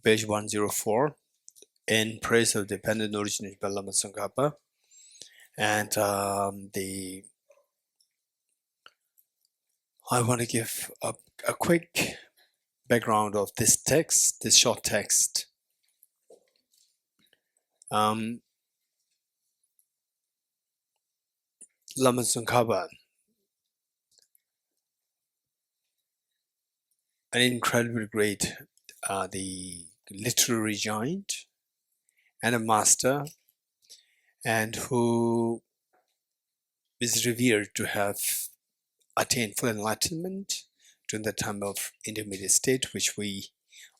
page 104 in Praise of Dependent Origination by Lama Tsongkhapa. And I want to give a quick background of this text, this short text. Lama Tsongkhapa, an incredibly great the literary giant and a master, and who is revered to have attained full enlightenment during the time of intermediate state, which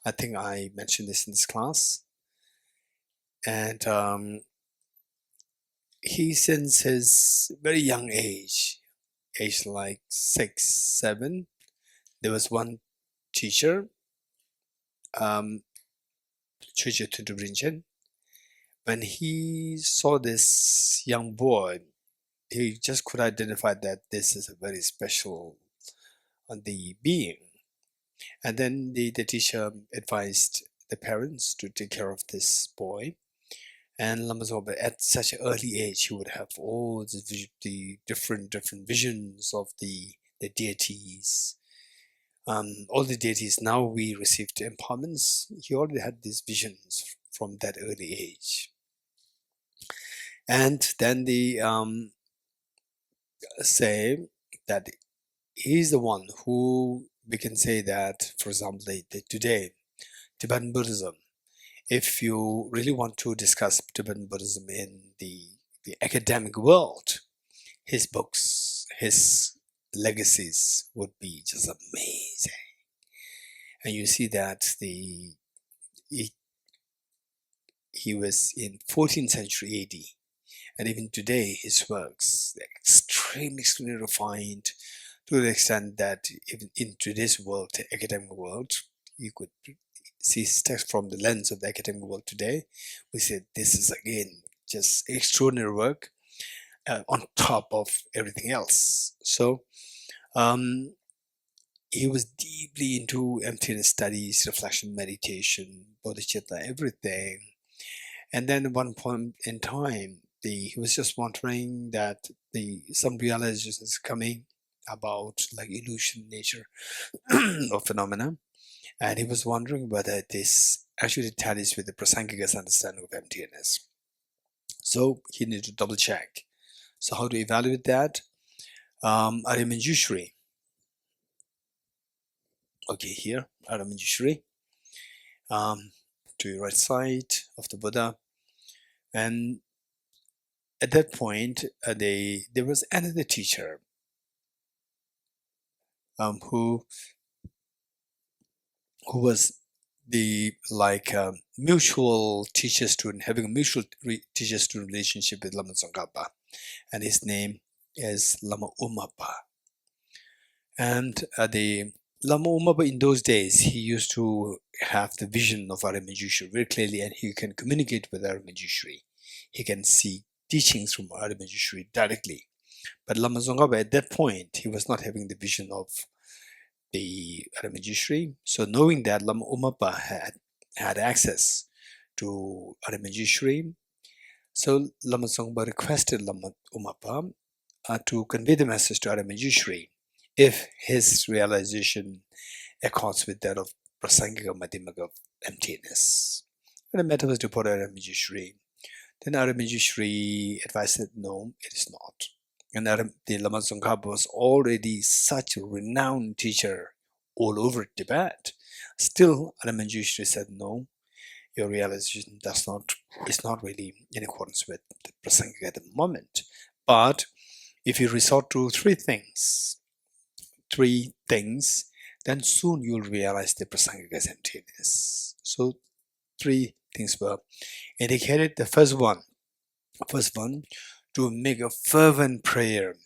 I think I mentioned this in this class. And he, since his very young age like 6, 7, there was one teacher, Chögyö Töntrul. When he saw this young boy, he just could identify that this is a very special being. And then the teacher advised the parents to take care of this boy. And Lama Tsongkhapa, at such an early age, he would have all the different visions of the deities. All the deities, now we received empowerments. He already had these visions from that early age. And then they say that he's the one who we can say that, for example, today, Tibetan Buddhism, if you really want to discuss Tibetan Buddhism in the academic world, his books, his legacies would be just amazing. And you see that he was in 14th century AD. And even today, his works are extremely refined, to the extent that even in today's world, the academic world, you could see his text from the lens of the academic world today. We say this is again just extraordinary work on top of everything else. So he was deeply into emptiness studies, reflection, meditation, bodhicitta, everything. And then at one point in time, he was just wondering that some realization is coming about like illusion, nature of phenomena, and he was wondering whether this actually tallies with the Prasangika's understanding of emptiness. So he needed to double check. So how to evaluate that? Arya Nagarjuna. Okay, here Arya Nagarjuna. To your right side of the Buddha, and at that point, there was another teacher who was the mutual teacher-student, having a mutual teacher-student relationship with Lama Tsongkhapa, and his name is Lama Umapa. And the Lama Umapa, in those days, he used to have the vision of Arya Nagarjuna very clearly, and he can communicate with Arya Nagarjuna. He can see teachings from Arya Nagarjuna directly. But Lama Tsongkhapa, at that point, he was not having the vision of the Arya Nagarjuna. So knowing that Lama Umapa had access to Arya Nagarjuna, so Lama Tsongkhapa requested Lama Umapa to convey the message to Arya Nagarjuna if his realization accords with that of Prasangika Madhyamaka of emptiness. And the matter was reported to Arya Nagarjuna. Then Arya Nagarjuna advised that no, it is not. And the Lama Tsongkhapa was already such a renowned teacher all over Tibet. Still, Arya Nagarjuna said, no, your realization is not really in accordance with the Prasangika at the moment. But if you resort to three things, then soon you'll realize the Prasangika's emptiness. So three things were indicated. The first one, to make a fervent prayer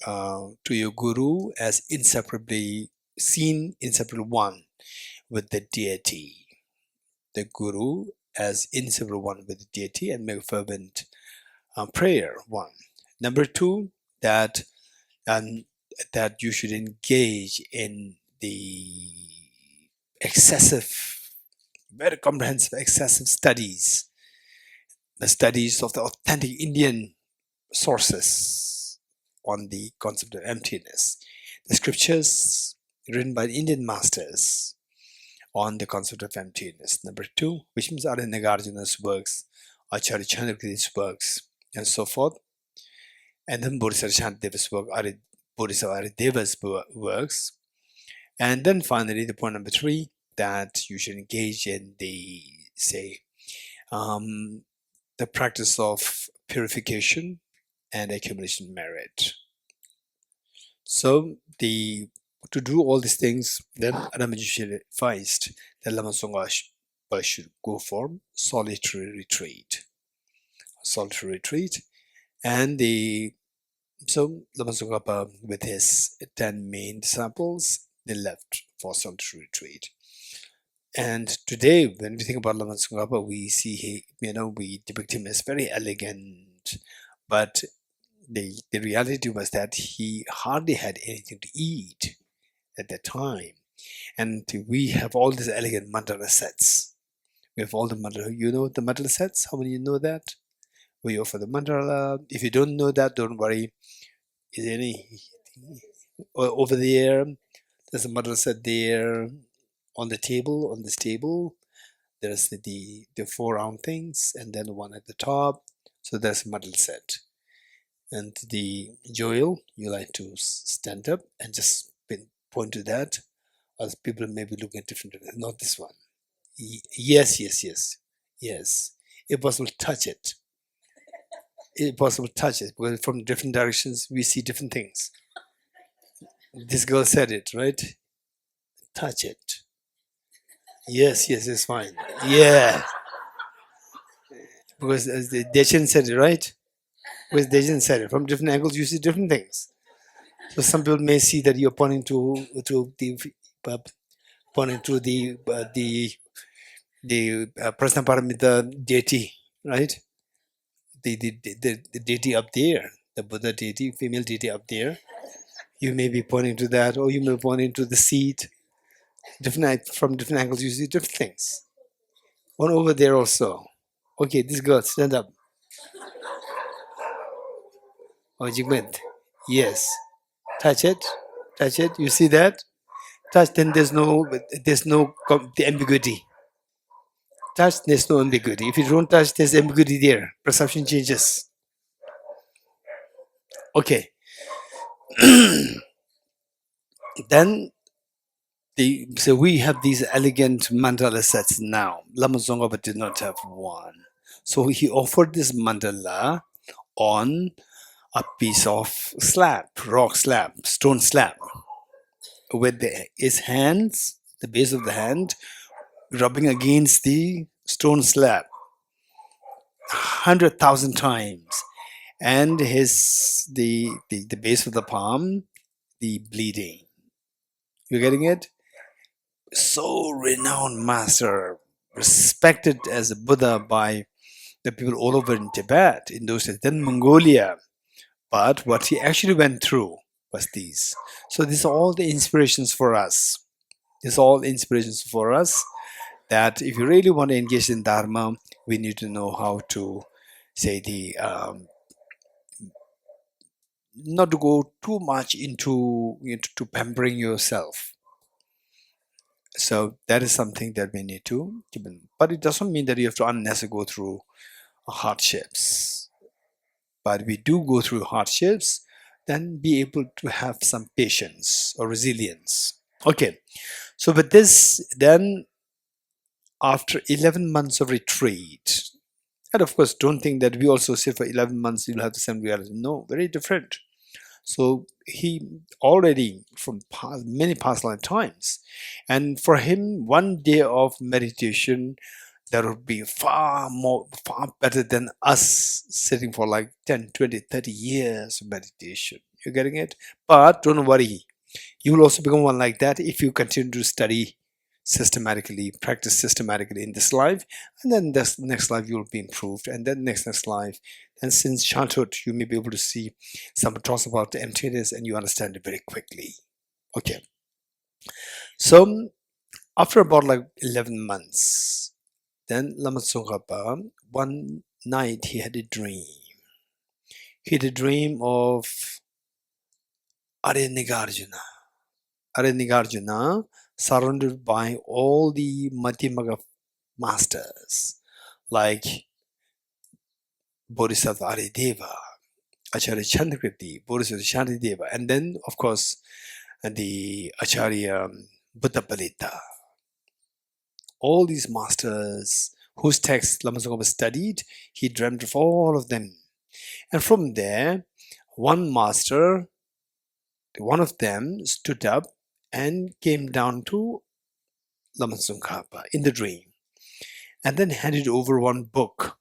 to your Guru as inseparably one with the deity. The Guru as inseparable one with the deity, and make a fervent prayer, one. Number two, that you should engage in the excessive very comprehensive, excessive studies, the studies of the authentic Indian sources on the concept of emptiness, the scriptures written by the Indian masters on the concept of emptiness. Number two, which means Arya Nagarjuna's works, Acharya Chandrakirti's works, and so forth. And then Bodhisattva Shantideva's work, Bodhisattva Aryadeva's works. And then finally, the point number three, that you should engage in the, say, the practice of purification and accumulation of merit. So to do all these things, then Ramanuja advised that Lama Tsongkhapa should go for solitary retreat. And so Lama Tsongkhapa with his 10 main disciples, they left for solitary retreat. And today, when we think about Lama Tsongkhapa, we see we depict him as very elegant, but the reality was that he hardly had anything to eat at that time. And we have all these elegant mandala sets. We have all the mandala. You know the mandala sets? How many you know that? We offer the mandala. If you don't know that, don't worry. Is there any over there? There's a mandala set there on the table. On this table, there's the 4 round things, and then one at the top. So there's a mandala set. And the Joel, you like to stand up and just point to that, as people may be looking at different. Not this one. Yes. If possible, touch it. If possible, touch it. Because from different directions, we see different things. This girl said it, right? Touch it. Yes, it's fine. Yeah. Because Dechen said it, right? Because Dechen said it. From different angles, you see different things. So some people may see that you're pointing to the Prasnaparamita deity, right? The deity up there, the Buddha deity, female deity up there. You may be pointing to that, or you may be pointing to the seat. From different angles, you see different things. One over there also. Okay, this girl, stand up. Oh, Jigment. Yes. Touch it. You see that? Touch, then there's no the ambiguity. Touch, there's no ambiguity. If you don't touch, there's ambiguity there. Perception changes. Okay. Then so we have these elegant mandala sets now. Lama Tsongkhapa did not have one. So he offered this mandala on a piece of rock slab, stone slab, with his hands, the base of the hand, rubbing against the stone slab 100,000 times, and the base of the palm, the bleeding. You getting it? So renowned master, respected as a Buddha by the people all over in Tibet, in those days, then Mongolia. But what he actually went through was these. So these are all the inspirations for us. These are all inspirations for us, that if you really want to engage in Dharma, we need to know how to say not to go too much into pampering yourself. So that is something that we need to keep in. But it doesn't mean that you have to unnecessarily go through hardships. But we do go through hardships, then be able to have some patience or resilience. Okay, so with this, then after 11 months of retreat, and of course, don't think that we also sit for 11 months, you'll have the same reality. No, very different. So he already from many past lifetimes, and for him, one day of meditation, that would be far better than us sitting for like 10, 20, 30 years of meditation. You're getting it? But don't worry, you will also become one like that if you continue to study systematically, practice systematically in this life, and then this next life you will be improved, and then next life. And since childhood, you may be able to see someone talks about the emptiness and you understand it very quickly. Okay. So after about like 11 months, Then Lama Tsongkhapa, one night he had a dream. He had a dream of Arya Nagarjuna. Arya Nagarjuna surrounded by all the Madhyamaga masters like Bodhisattva Aryadeva, Acharya Chandrakirti, Bodhisattva Shantideva, and then of course the Acharya Buddhapalita. All these masters whose texts Lama Tsongkhapa studied, he dreamt of all of them. And from there, one master, one of them stood up and came down to Lama Tsongkhapa in the dream, and then handed over one book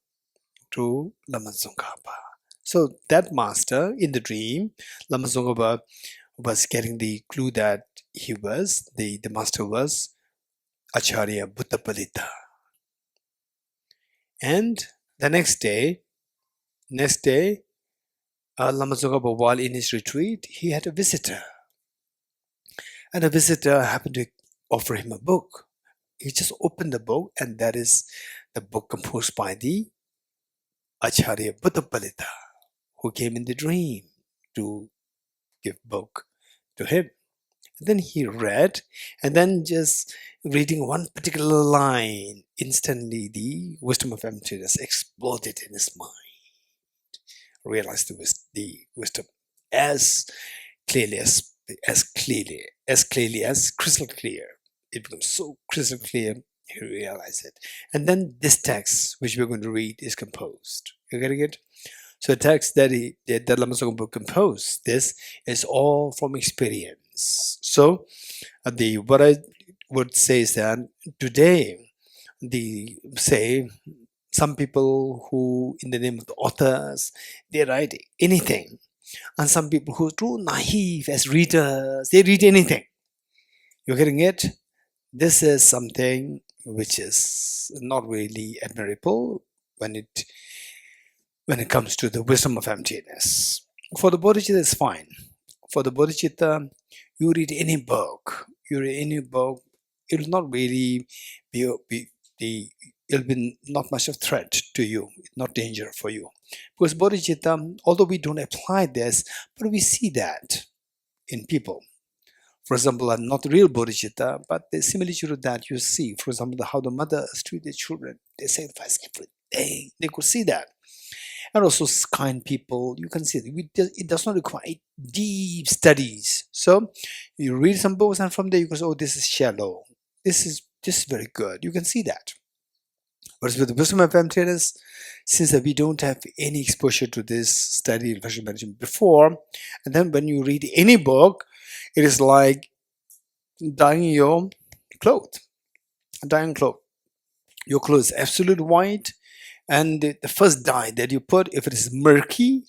to Lama Tsongkhapa. So that master in the dream, Lama Tsongkhapa was getting the clue that he was, the master was Acharya Buddhapalita. And the next day, Lama Tsongkhapa, while in his retreat, he had a visitor. And a visitor happened to offer him a book. He just opened the book, and that is the book composed by the Acharya Buddhapalita, who came in the dream to give book to him. And then he read, and then just reading one particular line, instantly the wisdom of emptiness exploded in his mind. Realized the wisdom as clearly as crystal clear. It becomes so crystal clear, you realize it. And then this text, which we're going to read, is composed. You're getting it? So the text that Lama Tsongkhapa composed, this is all from experience. So what I would say is that today, some people who, in the name of the authors, they write anything. And some people who are too naive as readers, they read anything. You're getting it? This is something which is not really admirable when it comes to the wisdom of emptiness. For the bodhicitta, it's fine. For the bodhicitta, you read any book. It will not really it'll be not much of threat to you, not danger for you. Because bodhicitta, although we don't apply this, but we see that in people. For example, not real bodhicitta, but the similitude of that you see. For example, how the mothers treat their children, they sacrifice everything. They could see that. And also kind people, you can see that it does not require deep studies. So you read some books, and from there you can say, oh, this is shallow. This is very good. You can see that. Whereas with the wisdom of emptiness, since we don't have any exposure to this study of Geshe Dorji before, and then when you read any book, it is like dyeing your clothes. Your clothes is absolute white, and the first dye that you put, if it is murky,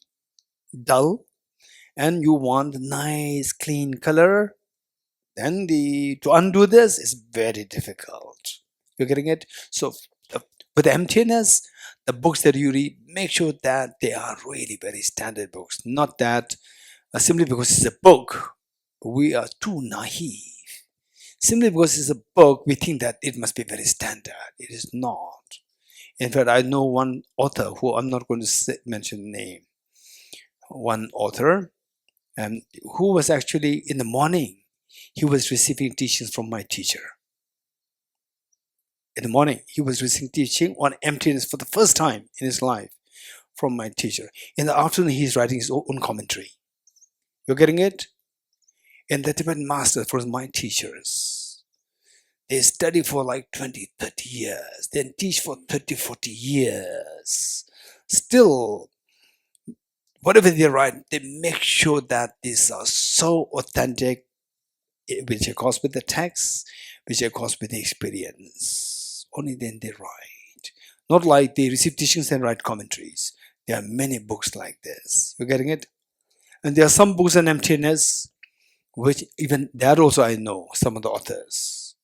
dull, and you want nice clean color, then to undo this is very difficult. You're getting it? So with emptiness, the books that you read, make sure that they are really very standard books. Not that simply because it's a book, we are too naive. Simply because it's a book, we think that it must be very standard. It is not. In fact, I know one author who I'm not going to mention the name. One author who was actually in the morning, he was receiving teachings from my teacher. In the morning, he was receiving teaching on emptiness for the first time in his life from my teacher. In the afternoon, he's writing his own commentary. You're getting it? And the Tibetan masters, for my teachers, they study for like 20, 30 years, then teach for 30, 40 years. Still, whatever they write, they make sure that these are so authentic, which are caused with the text, which are caused with the experience. Only then they write. Not like they receive teachings and write commentaries. There are many books like this. You're getting it? And there are some books on emptiness, which even that also I know, some of the authors.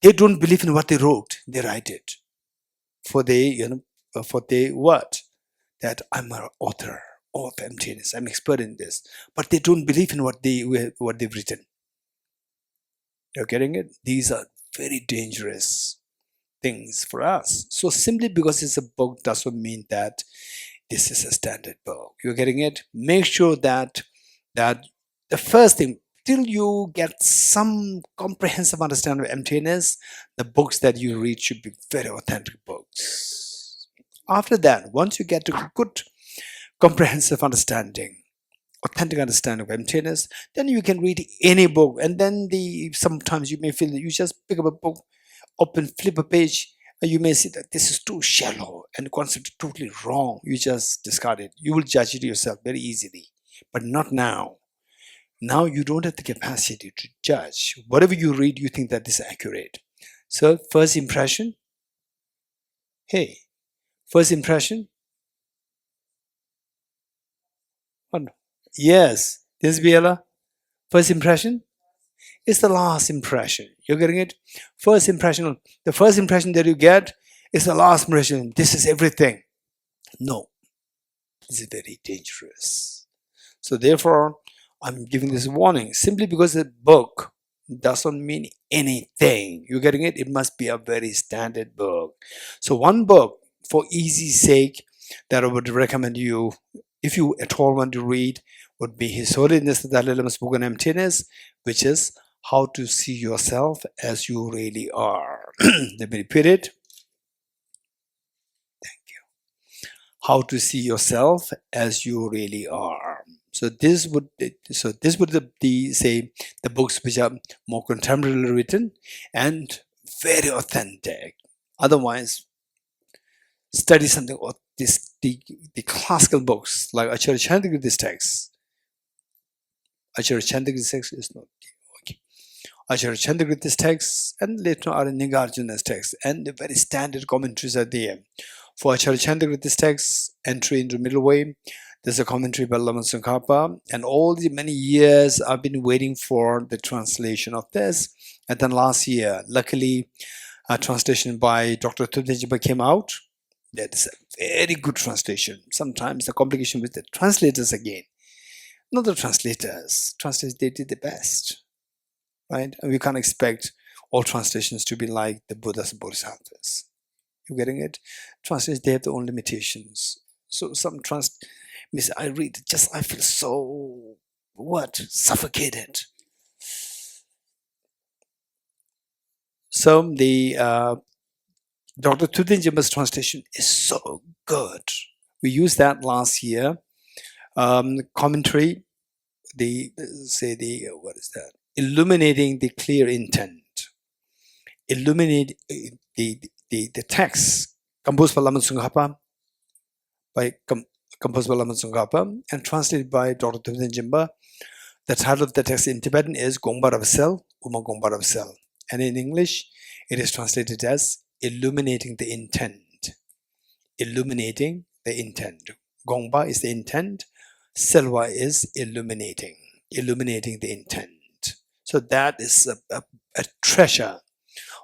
They don't believe in what they wrote. They write it. For what? That I'm an author of emptiness. I'm expert in this. But they don't believe in what they've written. You're getting it? These are very dangerous things for us. So simply because it's a book doesn't mean that this is a standard book. You're getting it? Make sure that the first thing, till you get some comprehensive understanding of emptiness, the books that you read should be very authentic books. After that, once you get to good comprehensive understanding, authentic understanding of emptiness, then you can read any book. And then sometimes you may feel that you just pick up a book, open, flip a page, and you may see that this is too shallow and the concept is totally wrong. You just discard it. You will judge it yourself very easily, but not now. Now you don't have the capacity to judge. Whatever you read, you think that this is accurate. So first impression, hey, first impression, oh, yes, this is Biela. First impression is the last impression. You're getting it? First impression, the first impression that you get is the last impression. This is everything. No, this is very dangerous. So therefore, I'm giving this warning simply because the book doesn't mean anything. You're getting it? It must be a very standard book. So one book, for easy sake, that I would recommend you, if you at all want to read, would be His Holiness the Dalai Lama's book on emptiness, which is How to See Yourself as You Really Are. Let me repeat it. Thank you. How to See Yourself as You Really Are. So this would be, say, the books which are more contemporarily written and very authentic. Otherwise, study something or the classical books like Acharya Chandagiri's text. Acharya Chandagiri's text is not okay. Acharya Chandagiri's text and later Arya Nagarjuna's text, and the very standard commentaries are there. For Acharya Chandagiri's text, Entry into Middle Way, there's a commentary by Lama Tsongkhapa, and all the many years I've been waiting for the translation of this. And then last year, luckily, a translation by Dr. Thubten came out. That is a very good translation. Sometimes the complication with the translators again. Not the translators. Translators, they did the best, right? And we can't expect all translations to be like the Buddha's and Bodhisattvas. You getting it? Translations, they have their own limitations. So some I read, I feel so, suffocated. So the Dr. Thubten translation is so good. We used that last year. Commentary, what is that? Illuminating the clear intent. Illuminate the text composed by Lama Tsongkhapa, and translated by Dr. Thubten Jimba. The title of the text in Tibetan is Gongbar of Sel, Uma Gongbar of Sel. And in English, it is translated as Illuminating the Intent. Illuminating the intent. Gongba is the intent. Selva is illuminating. Illuminating the intent. So that is a treasure.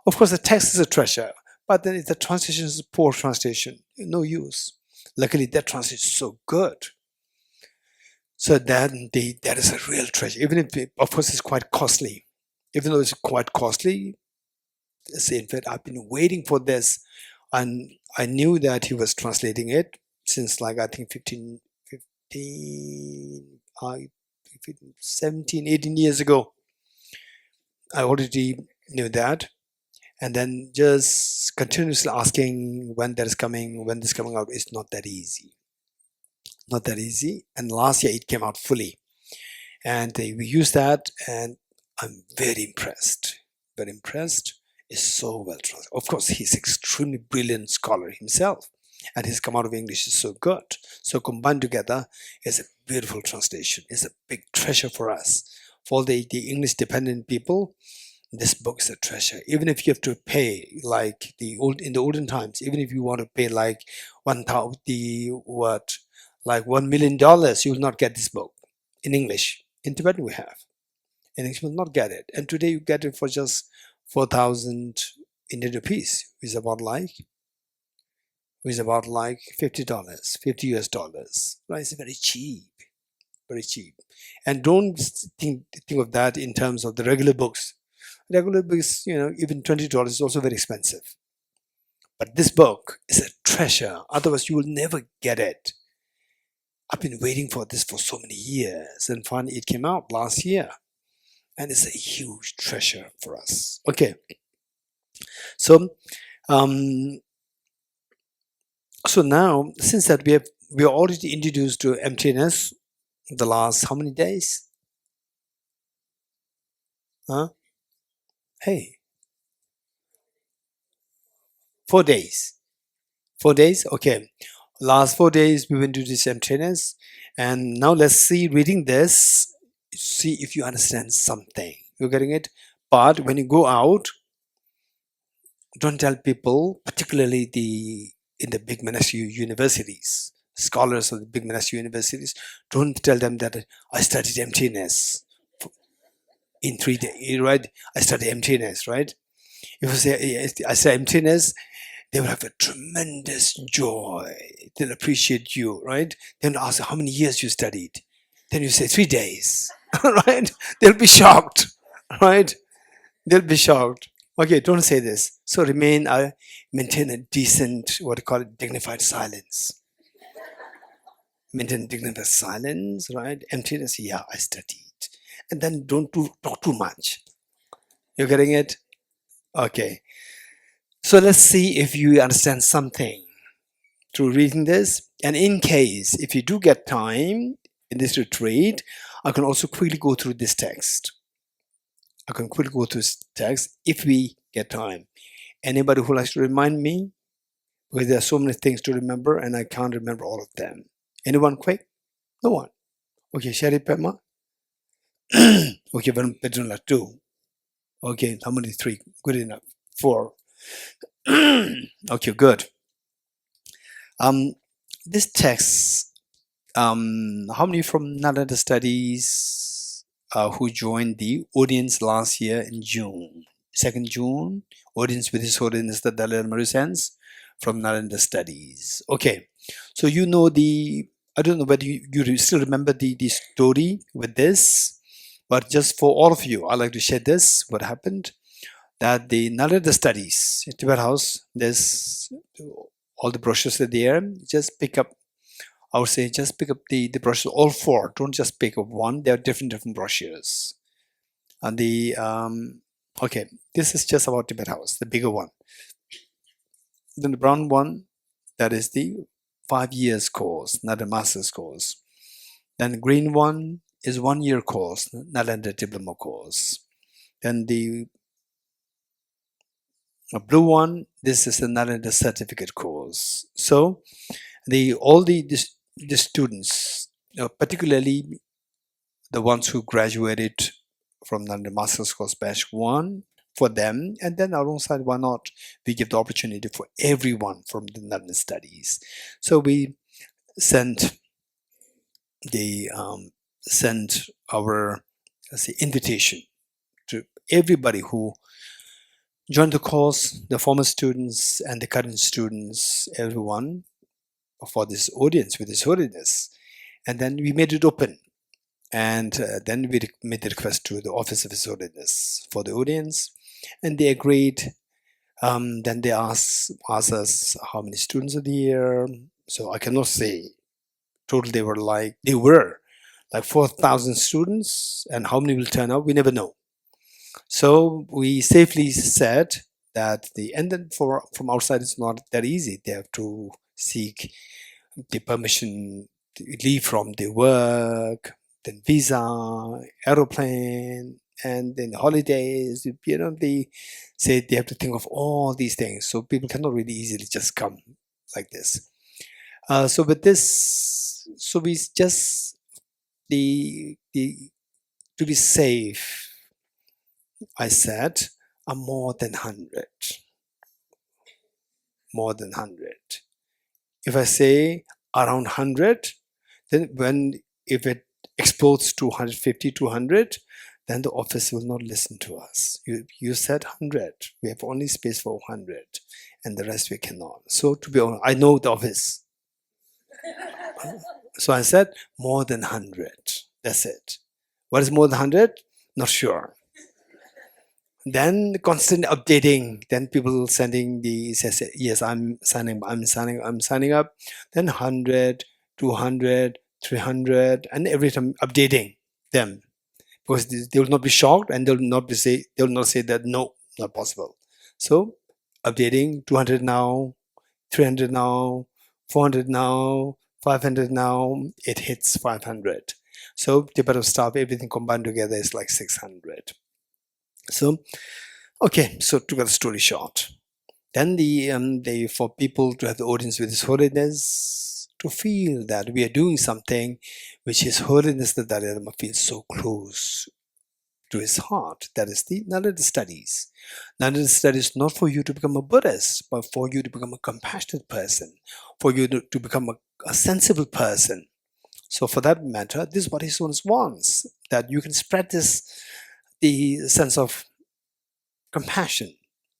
Of course, the text is a treasure, but then if the translation is a poor translation, no use. Luckily, that translation is so good. So that is a real treasure, even if of course it's quite costly. Even though it's quite costly, in fact, I've been waiting for this, and I knew that he was translating it since I think 17, 18 years ago. I already knew that. And then just continuously asking when that is coming, when this is coming out, is not that easy. Not that easy. And last year it came out fully. And we used that, and I'm very impressed. Very impressed. It's so well translated. Of course, he's extremely brilliant scholar himself, and his come out of English is so good. So combined together is a beautiful translation. It's a big treasure for us. For the English dependent people, this book is a treasure. Even if you have to pay in the olden times, even if you want to pay $1 million, you will not get this book in English. In Tibetan we have. In English you will not get it. And today you get it for just 4,000 Indian rupees, which is about $50, $50 US. Right? It's very cheap. Very cheap. And don't think of that in terms of the regular books. Regular books, even $20 is also very expensive. But this book is a treasure. Otherwise, you will never get it. I've been waiting for this for so many years, and finally it came out last year. And it's a huge treasure for us. Okay. So, so now, since that we are already introduced to emptiness the last how many days? Huh? Hey, 4 days. 4 days? Okay. Last 4 days we went to this emptiness. And now let's see, reading this, see if you understand something. You're getting it? But when you go out, don't tell people, particularly in the big monastery universities, scholars of the big monastery universities, don't tell them that I studied emptiness in 3 days, right? I studied emptiness, right? If you say I say emptiness, they will have a tremendous joy. They'll appreciate you, right? Then ask how many years you studied. Then you say 3 days, right? They'll be shocked, right? They'll be shocked. Okay, don't say this. So maintain a decent, what do you call it, dignified silence. Maintain dignified silence, right? Emptiness, yeah, I studied. And then don't talk too much. You're getting it? Okay. So let's see if you understand something through reading this. And in case, if you do get time in this retreat, I can also quickly go through this text. I can quickly go through this text if we get time. Anybody who likes to remind me? Because there are so many things to remember and I can't remember all of them. Anyone quick? No one. Okay, Sherry Pema? Okay, Ven Geshe 2. Okay, how many? 3? Good enough. 4. Okay, good. This text, how many from Nalanda Studies who joined the audience last year in June? 2nd June, audience with His Holiness the Dalai Lama Resents from Nalanda Studies. Okay, so you know I don't know whether you still remember the story with this, but just for all of you, I'd like to share this, what happened. That the Nalanda Studies, Tibet House, there's all the brochures are there. Just pick up, I would say, just pick up the brochures, all 4. Don't just pick up one. There are different brochures. And okay, this is just about Tibet House, the bigger one. Then the brown one, that is the 5 years course, not a master's course. Then the green one is 1 year course, Nalanda diploma course. Then the blue one, this is the Nalanda certificate course. So all the students, particularly the ones who graduated from Nalanda master's course batch 1, for them, and then alongside, why not we give the opportunity for everyone from the Nalanda studies. So we sent our invitation to everybody who joined the course, the former students and the current students, everyone, for this audience with His Holiness. And then we made it open. And then we made the request to the Office of His Holiness for the audience. And they agreed. Then they asked us how many students are there. So I cannot say. Total, they were like 4,000 students. And how many will turn out, we never know. So we safely said that from outside it's not that easy. They have to seek the permission to leave from the work, then visa, aeroplane, and then holidays. They say they have to think of all these things. So people cannot really easily just come like this. So with this, so we just to be safe, I said, more than 100. More than 100. If I say around 100, then if it explodes to 150, 200, then the office will not listen to us. You said 100. We have only space for 100, and the rest we cannot. So to be honest, I know the office. So I said more than 100. That's it. What is more than 100? Not sure. Then constant updating. Then people sending the says, yes, I'm signing up. Then 100, 200, 300, and every time updating them, because they will not be shocked, and they will not say that no, not possible. So updating 200 now, 300 now, 400 now, 500 now. It hits 500. So Tibet of staff, everything combined together is like 600. So okay, so to cut the story short, then for people to have the audience with His Holiness, to feel that we are doing something which His Holiness the Dalai Lama feels so close to his heart. That is the Nalanda studies. Nalanda studies not for you to become a Buddhist, but for you to become a compassionate person, for you to become a sensible person. So for that matter, this is what His Holiness wants, that you can spread the sense of compassion,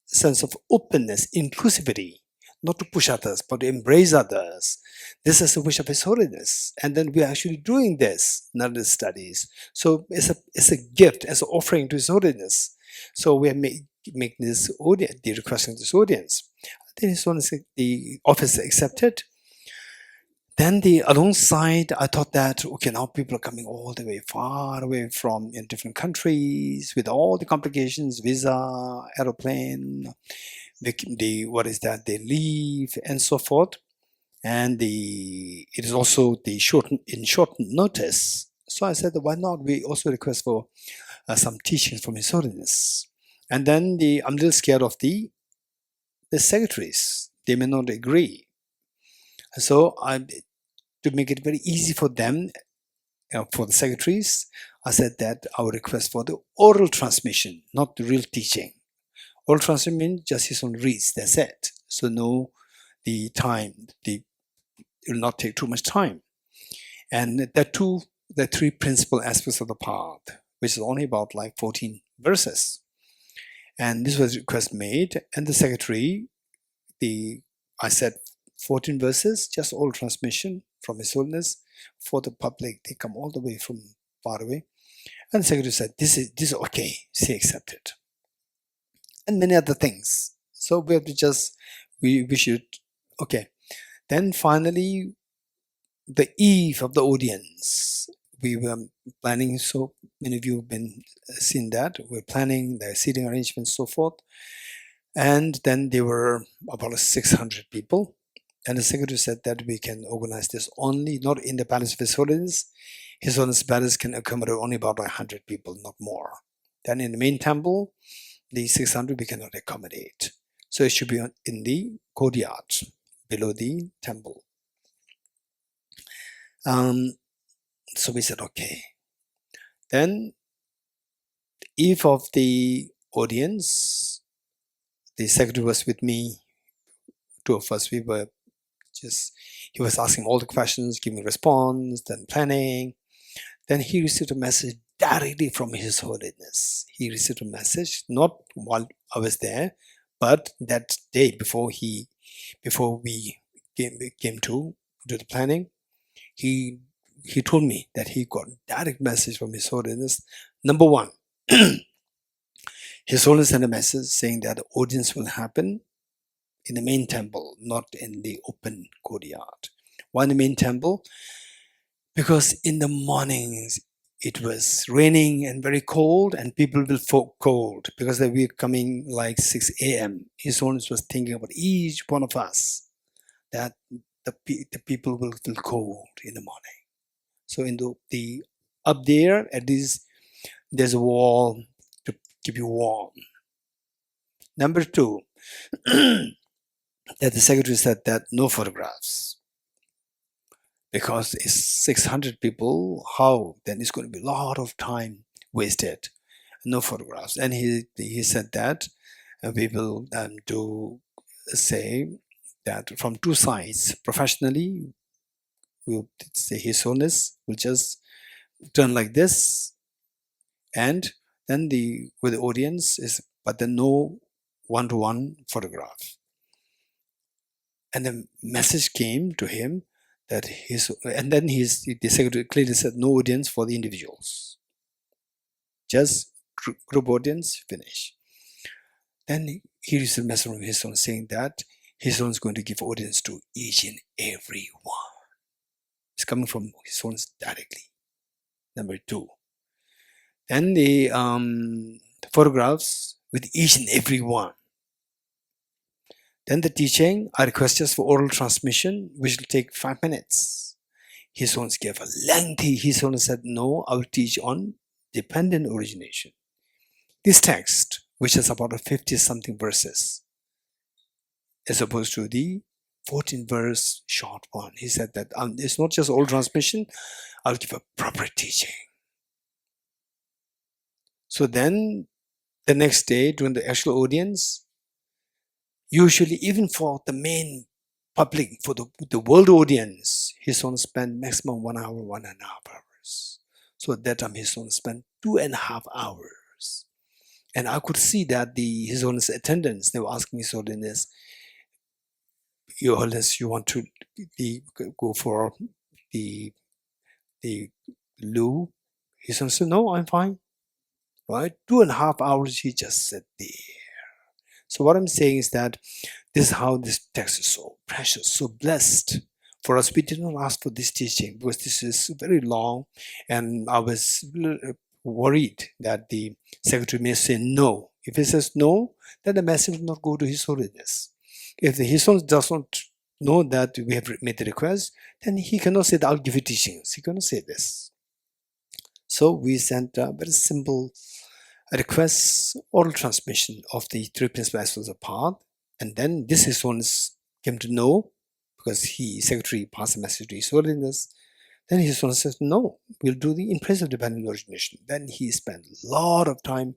sense of openness, inclusivity, not to push others, but to embrace others. This is the wish of His Holiness. And then we are actually doing this, Nalanda studies. So it's a gift, as an offering to His Holiness. So we are making this audience, the requesting this audience. Then His Holiness, the office accepted. Then alongside, I thought that, okay, now people are coming all the way, far away from in different countries with all the complications, visa, aeroplane, they leave and so forth. And it is also in short notice. So I said, why not we also request for some teachings from His Holiness? And then I'm a little scared of the secretaries. They may not agree. So to make it very easy for them, for the secretaries, I said that I would request for the oral transmission, not the real teaching. Oral transmission means just His own reads, that's it. So no, the time, it will not take too much time. And the three principal aspects of the path, which is only about like 14 verses. And this was a request made, and the secretary, I said 14 verses, just oral transmission from His Holiness for the public. They come all the way from far away. And the secretary said, this is okay, she accepted. And many other things. So we have to we should, okay. Then finally, the eve of the audience, we were planning, so many of you have seen that. We're planning the seating arrangements, so forth. And then there were about 600 people. And the secretary said that we can organize this only, not in the Palace of His Holiness. His Holiness Palace can accommodate only about 100 people, not more. Then in the main temple, the 600 we cannot accommodate. So it should be in the courtyard, below the temple. So we said, okay. Then, eve of the audience, the secretary was with me. Two of us, he was asking all the questions, giving response, then planning. Then he received a message directly from His Holiness. He received a message, not while I was there, but that day before we came to do the planning, he told me that he got a direct message from His Holiness. Number one, His Holiness sent a message saying that the audience will happen in the main temple, not in the open courtyard. Why in the main temple? Because in the mornings it was raining and very cold, and people will feel cold because they were coming like 6 a.m. His Holiness was thinking about each one of us, that the people will feel cold in the morning. So in the up there, at least there's a wall to keep you warm. Number two, that the secretary said that no photographs, because it's 600 people. How then? It's going to be a lot of time wasted. No photographs. And he said that we will do say that from two sides. Professionally, we'll say His Holiness will just turn like this, and then with the audience is, but then no one-to-one photograph. And the message came to him that the secretary clearly said no audience for the individuals, just group audience, finish. Then he received a message from his son saying that his son is going to give audience to each and every one. It's coming from his sons directly. Number 2. Then the photographs with each and every one. Then the teaching, I request just for oral transmission, which will take 5 minutes. His sons gave a lengthy, his son said, no, I will teach on dependent origination. This text, which is about 50-something verses, as opposed to the 14-verse short one. He said that it's not just oral transmission, I'll give a proper teaching. So then, the next day, during the actual audience, usually even for the main public, for the world audience, his son spent maximum 1 hour, 1.5 hours. So at that time, his son spent 2.5 hours. And I could see that his Holiness attendants, they were asking His Holiness, Your Holiness, you want to go for the loo? His son said, no, I'm fine. Right? 2.5 hours, he just sat there. So what I'm saying is that this is how this text is so precious, so blessed. For us, we did not ask for this teaching because this is very long, and I was worried that the secretary may say no. If he says no, then the message will not go to His Holiness. If His Holiness does not know that we have made the request, then he cannot say that I'll give you teachings. He cannot say this. So we sent a very simple request, oral transmission of the 3 principal aspects of the path, and then this His Holiness came to know because secretary passed the message to His Holiness. Then His Holiness says, no, we'll do the in Praise of Dependent Origination. Then he spent a lot of time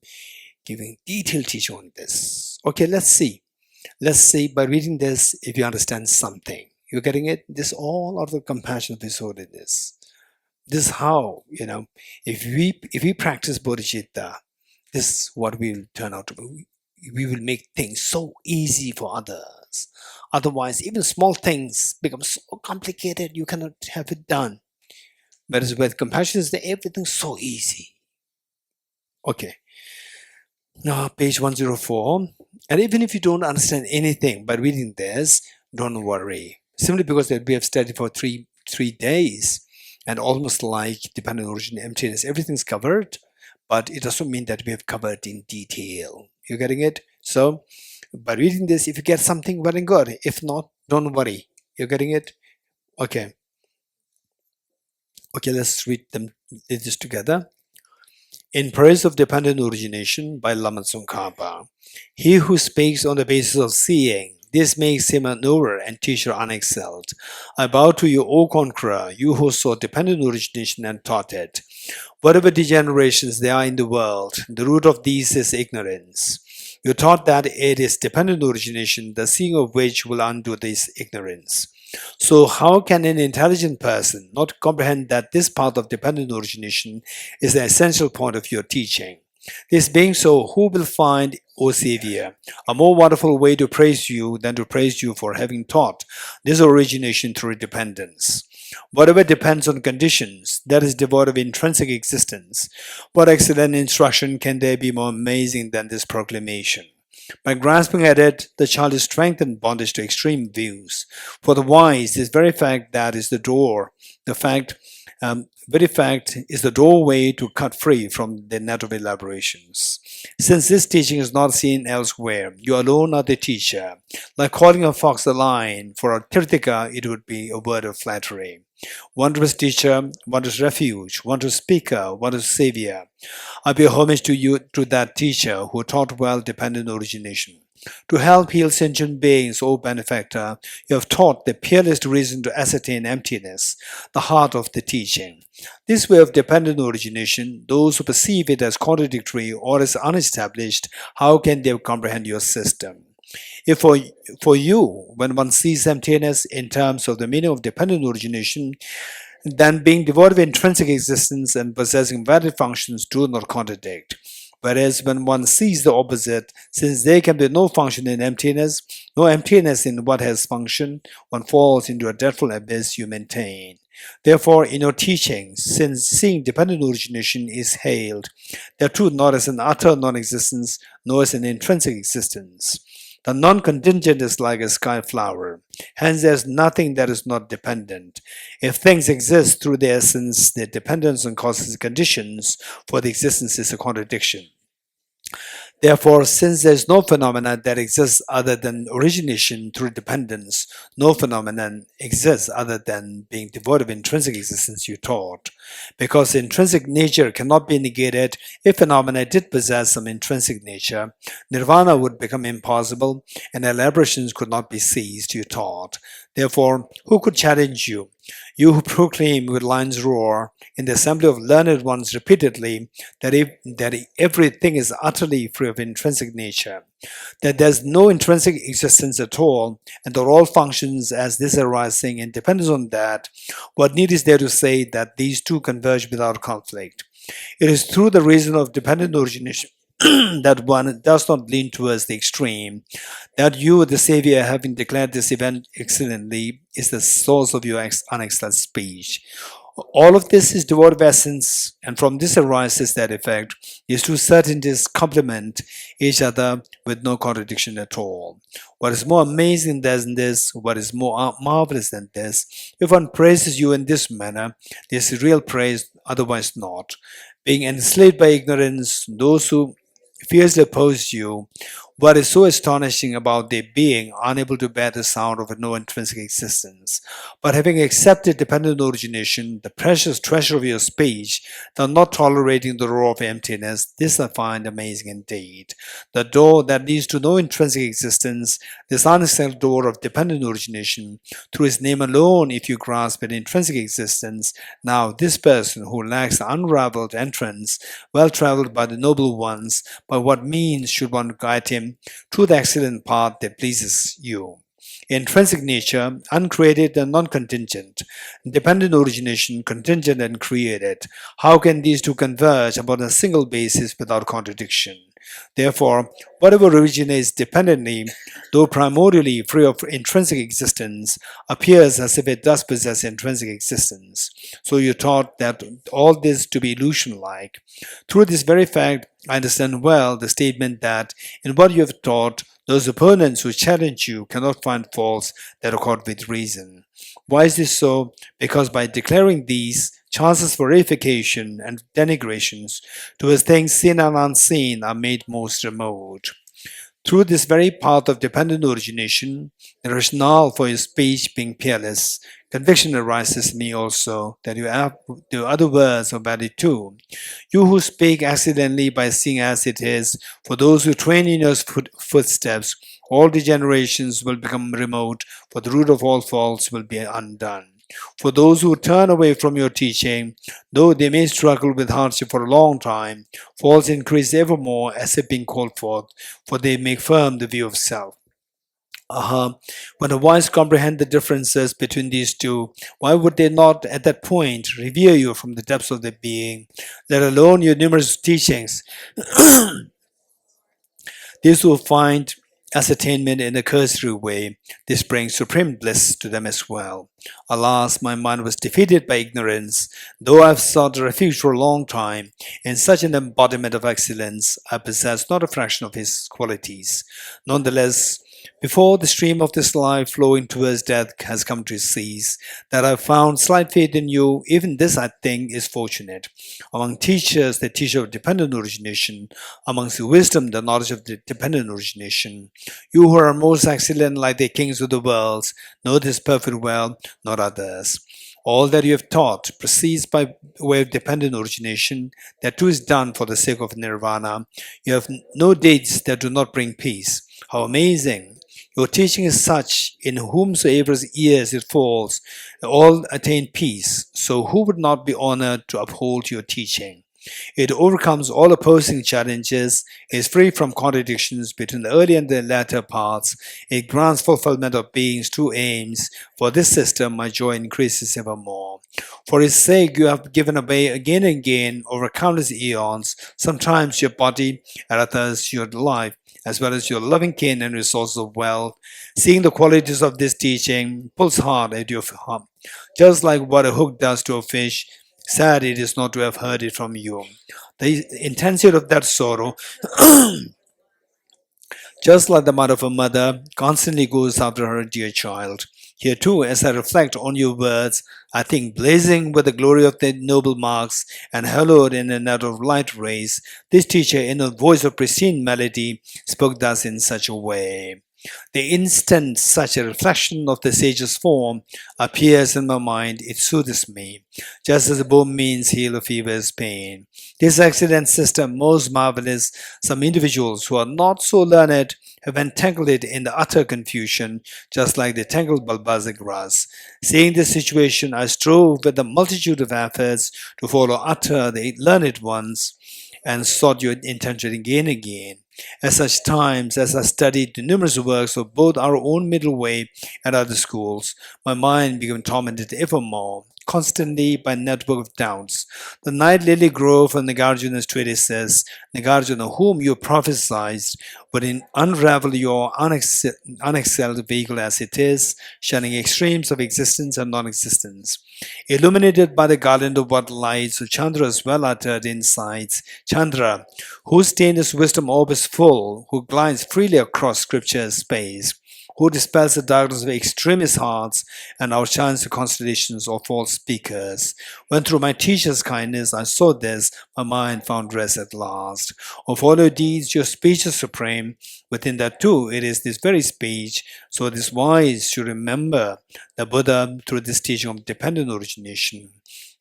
giving detailed teaching on this. Okay, let's see. Let's see by reading this if you understand something. You're getting it? This all out of the compassion of His Holiness. This is how, if we practice bodhicitta, this is what we will turn out to be. We will make things so easy for others. Otherwise, even small things become so complicated, you cannot have it done. Whereas with compassion, everything's so easy. Okay. Now, page 104. And even if you don't understand anything by reading this, don't worry. Simply because we have studied for three days, and almost like dependent origin, emptiness, everything's covered, but it doesn't mean that we have covered in detail. You're getting it? So, by reading this, if you get something, well and good. If not, don't worry. You're getting it? Okay. Okay, let's read this together. In Praise of Dependent Origination by Lama Tsongkhapa, he who speaks on the basis of seeing, this makes him a knower and teacher unexcelled. I bow to you, O Conqueror, you who saw dependent origination and taught it. Whatever degenerations there are in the world, the root of these is ignorance. You taught that it is dependent origination, the seeing of which will undo this ignorance. So how can an intelligent person not comprehend that this path of dependent origination is the essential point of your teaching? This being so, who will find, O Savior, a more wonderful way to praise you than to praise you for having taught this origination through dependence? Whatever depends on conditions, that is devoid of intrinsic existence, what excellent instruction can there be more amazing than this proclamation? By grasping at it, the child is strengthened bondage to extreme views. For the wise, this very fact that is the door, very fact is the doorway to cut free from the net of elaborations. Since this teaching is not seen elsewhere, you alone are the teacher. Like calling a fox a lion, for a Tirthika it would be a word of flattery. Wondrous teacher, wondrous refuge, wondrous speaker, wondrous savior. I pay homage to you, to that teacher who taught well dependent origination. To help heal sentient beings, O benefactor, you have taught the peerless reason to ascertain emptiness, the heart of the teaching. This way of dependent origination, those who perceive it as contradictory or as unestablished, how can they comprehend your system? If for you, when one sees emptiness in terms of the meaning of dependent origination, then being devoid of intrinsic existence and possessing valid functions do not contradict. Whereas when one sees the opposite, since there can be no function in emptiness, no emptiness in what has function, one falls into a dreadful abyss you maintain. Therefore, in your teachings, since seeing dependent origination is hailed, the truth not as an utter non-existence, nor as an intrinsic existence. The non-contingent is like a sky flower. Hence, there is nothing that is not dependent. If things exist through their essence, their dependence on causes and conditions for the existence is a contradiction. Therefore, since there is no phenomenon that exists other than origination through dependence, no phenomenon exists other than being devoid of intrinsic existence, you taught. Because intrinsic nature cannot be negated, if phenomena did possess some intrinsic nature, nirvana would become impossible and elaborations could not be ceased, you taught. Therefore, who could challenge you? You who proclaim with lion's roar in the assembly of learned ones repeatedly that everything is utterly free of intrinsic nature, that there's no intrinsic existence at all, and that all functions as this arising and depends on that, what need is there to say that these two converge without conflict? It is through the reason of dependent origination that one does not lean towards the extreme, that you, the Savior, having declared this event excellently, is the source of your unexcellent speech. All of this is devoid of essence, and from this arises that effect. These two certainties complement each other with no contradiction at all. What is more amazing than this, what is more marvelous than this, if one praises you in this manner, this is real praise, otherwise not. Being enslaved by ignorance, those who fiercely oppose you, what is so astonishing about their being unable to bear the sound of a no intrinsic existence, but having accepted dependent origination, the precious treasure of your speech, though not tolerating the roar of emptiness, this I find amazing indeed. The door that leads to no intrinsic existence, this unexcelled door of dependent origination, through his name alone, if you grasp an intrinsic existence, now this person who lacks the unraveled entrance, well traveled by the noble ones, by what means should one guide him through the excellent path that pleases you? Intrinsic nature, uncreated and non-contingent, dependent origination, contingent and created. How can these two converge upon a single basis without contradiction? Therefore, whatever originates dependently, though primordially free of intrinsic existence, appears as if it does possess intrinsic existence. So you taught that all this to be illusion-like. Through this very fact, I understand well the statement that in what you have taught, those opponents who challenge you cannot find faults that accord with reason. Why is this so? Because by declaring these, chances for reification and denigrations towards things seen and unseen are made most remote. Through this very path of dependent origination, the rationale for your speech being peerless, conviction arises in me also that you have the other words of value too. You who speak accidentally by seeing as it is, for those who train in your footsteps, all degenerations will become remote, for the root of all faults will be undone. For those who turn away from your teaching, though they may struggle with hardship for a long time, faults increase evermore as if being called forth, for they make firm the view of self. When the wise comprehend the differences between these two, why would they not at that point revere you from the depths of their being, let alone your numerous teachings? These who find ascertainment in a cursory way, this brings supreme bliss to them as well. Alas, my mind was defeated by ignorance. Though I have sought refuge for a long time, in such an embodiment of excellence, I possess not a fraction of his qualities. Nonetheless, before the stream of this life flowing towards death has come to cease, that I have found slight faith in you, even this I think is fortunate. Among teachers, the teacher of dependent origination, amongst the wisdom, the knowledge of the dependent origination, you who are most excellent like the kings of the world, know this perfect well, not others. All that you have taught proceeds by way of dependent origination, that too is done for the sake of nirvana. You have no deeds that do not bring peace. How amazing! Your teaching is such, in whomsoever's ears it falls, all attain peace. So who would not be honored to uphold your teaching? It overcomes all opposing challenges, is free from contradictions between the early and the latter paths. It grants fulfillment of being's true aims. For this system, my joy increases evermore. For its sake, you have given away again and again over countless eons, sometimes your body, at others your life, as well as your loving kin and resources of wealth. Seeing the qualities of this teaching pulls hard at your heart, just like what a hook does to a fish. Sad it is not to have heard it from you. The intensity of that sorrow, just like the mother of a mother, constantly goes after her dear child. Here too, as I reflect on your words, I think blazing with the glory of the noble marks and hallowed in a net of light rays, this teacher in a voice of pristine melody spoke thus in such a way. The instant such a reflection of the sage's form appears in my mind, it soothes me, just as a balm means heal a fever's pain. This excellent system, most marvelous, some individuals who are not so learned have entangled it in the utter confusion, just like the tangled bulbous grass. Seeing this situation, I strove with a multitude of efforts to follow utter the learned ones, and sought your intention again and again. At such times as I studied the numerous works of both our own middle way and other schools, my mind became tormented evermore, constantly by a network of doubts. The night lily grove of Nagarjuna's treatise says, Nagarjuna, whom you prophesied, would unravel your unexcelled vehicle as it is, shining extremes of existence and non-existence. Illuminated by the garland of what lights, Chandra's well-uttered insights, Chandra, whose stainless wisdom orb is full, who glides freely across scripture's space, who dispels the darkness of extremist hearts and outshines the constellations of false speakers. When through my teacher's kindness I saw this, my mind found rest at last. Of all your deeds, your speech is supreme. Within that too, it is this very speech. So this wise should remember the Buddha through this teaching of dependent origination.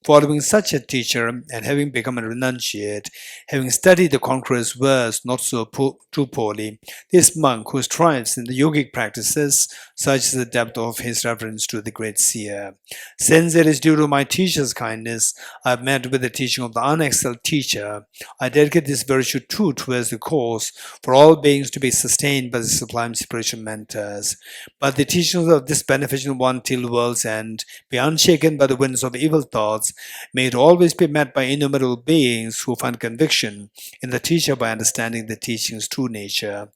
Following such a teacher and having become a renunciate, having studied the conqueror's verse not so too poorly, this monk who strives in the yogic practices, such is the depth of his reverence to the great seer. Since it is due to my teacher's kindness, I have met with the teaching of the unexcelled teacher. I dedicate this virtue too towards the cause for all beings to be sustained by the sublime spiritual mentors. But the teachings of this beneficent one till world's end be unshaken by the winds of evil thoughts. May it always be met by innumerable beings who find conviction in the teacher by understanding the teaching's true nature.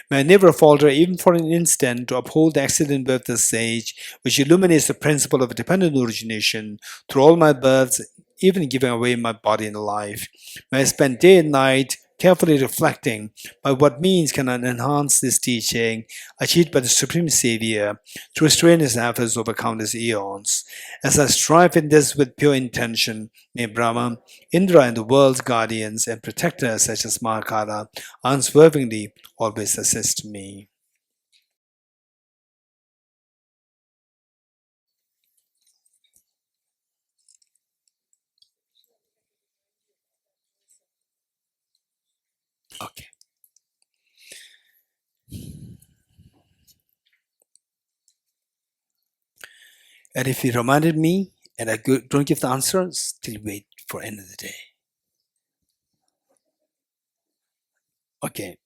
May I never falter even for an instant to uphold the excellent birth of the sage, which illuminates the principle of dependent origination through all my births, even giving away my body and life. May I spend day and night carefully reflecting by what means can I enhance this teaching achieved by the Supreme Savior through strenuous efforts over countless eons. As I strive in this with pure intention, may Brahma, Indra, and the world's guardians and protectors such as Mahakala unswervingly always assist me. Okay. And if you reminded me and I don't give the answer, still wait for end of the day. Okay.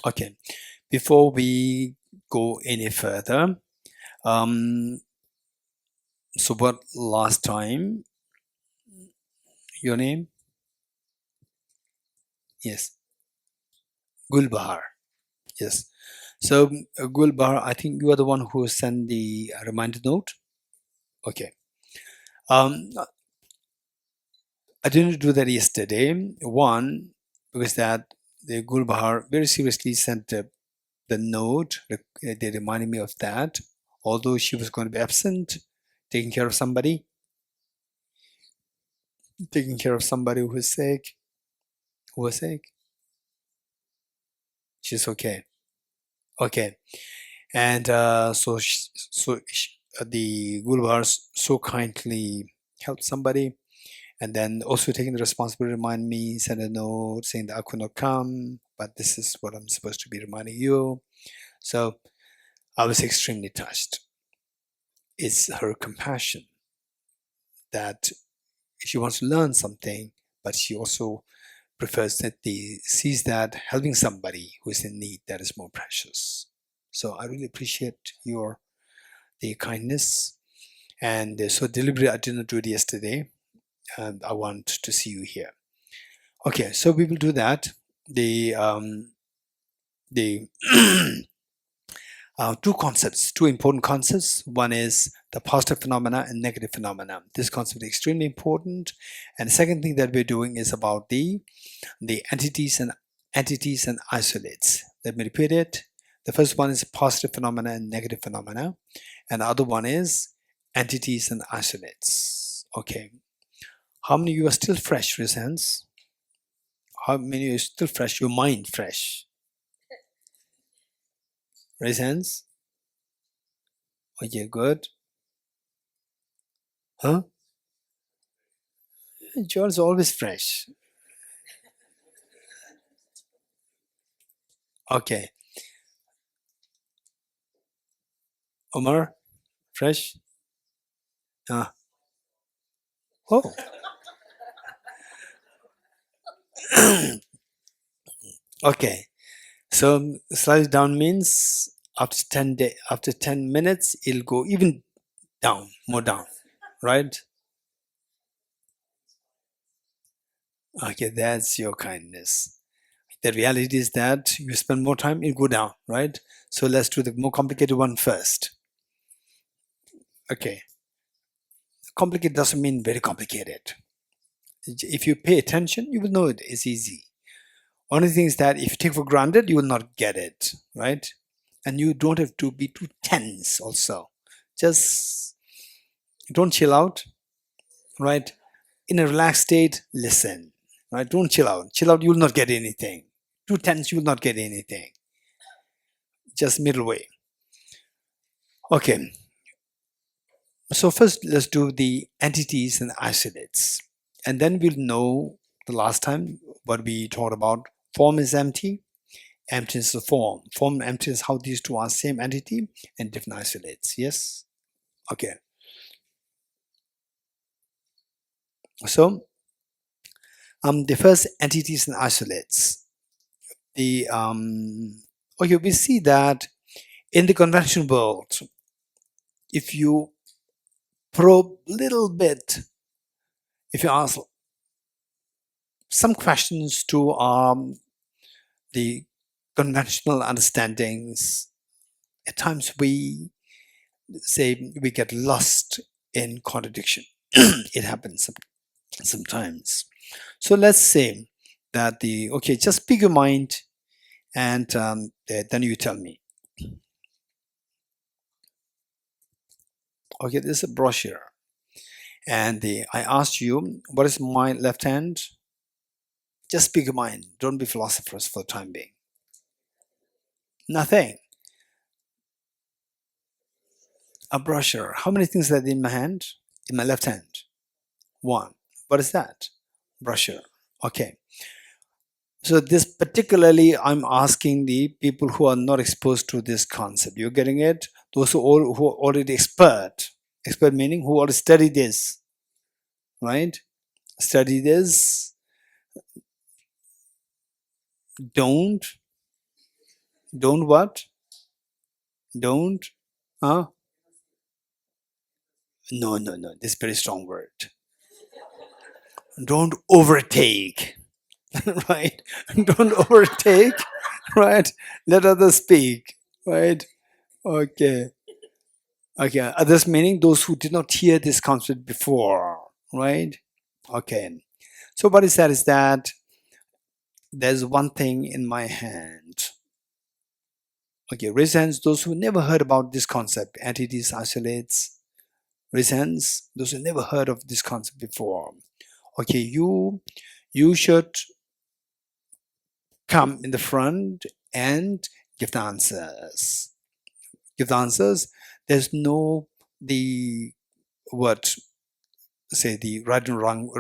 Okay. Before we go any further, so what last time? Your name? Yes. Gulbahar. Yes. So Gulbahar, I think you are the one who sent the reminder note. Okay. I didn't do that yesterday. One, because that the Gulbahar very seriously sent the note. They reminded me of that. Although she was going to be absent, taking care of somebody who is sick, who was sick. She's okay. Okay. And the Gulbahar so kindly helped somebody, and then also taking the responsibility to remind me, send a note saying that I could not come, but this is what I'm supposed to be reminding you. So I was extremely touched. It's her compassion that she wants to learn something, but she also prefers that sees that helping somebody who is in need, that is more precious. So I really appreciate the kindness, and so deliberately I didn't do it yesterday, and I want to see you here. Okay, so we will do that. The two important concepts. One is the positive phenomena and negative phenomena. This concept is extremely important. And the second thing that we're doing is about the entities and isolates. Let me repeat it. The first one is positive phenomena and negative phenomena, and the other one is entities and isolates. Okay. How many of you are still fresh, raise hands? How many of you are still fresh? Your mind fresh? Raise hands. Okay, good. Huh? John's always fresh. Okay. Omar, fresh? Oh. Okay. So slightly down means after 10 minutes, it'll go even down, more down, right? Okay, that's your kindness. The reality is that you spend more time, it'll go down, right? So let's do the more complicated one first. Okay. Complicated doesn't mean very complicated. If you pay attention, you will know it is easy. Only thing is that if you take for granted, you will not get it, right? And you don't have to be too tense also. Just don't chill out, right? In a relaxed state, listen, right? Don't chill out. Chill out, you will not get anything. Too tense, you will not get anything. Just middle way. Okay. So first, let's do the entities and isolates. And then we'll know the last time what we talked about. Form is empty. Emptiness of form. Form and emptiness, how these two are same entity and different isolates. Yes? Okay. So, the first entities and isolates. Okay, we see that in the conventional world, if you probe a little bit, if you ask some questions to the conventional understandings, at times we say we get lost in contradiction. It happens sometimes. So let's say that okay, just pick your mind, and then you tell me. Okay, this is a brochure, and I asked you, what is my left hand? Just pick your mind. Don't be philosophers for the time being. Nothing. A brochure. How many things are there in my hand? In my left hand? One. What is that? Brochure. Okay. So this particularly, I'm asking the people who are not exposed to this concept. You're getting it? Those who are already expert meaning who already study this, right? Study this. Don't what? Don't, huh? No. This is a very strong word. Don't overtake, right? Don't overtake, right? Let others speak, right? Okay. Okay. Others meaning those who did not hear this concept before, right? Okay. So what is that? Is that there's one thing in my hand. Okay, raise hands those who never heard about this concept, entities, isolates. Raise hands those who never heard of this concept before. Okay, you should come in the front and give the answers. Give the answers. There's no the what say the right and wrong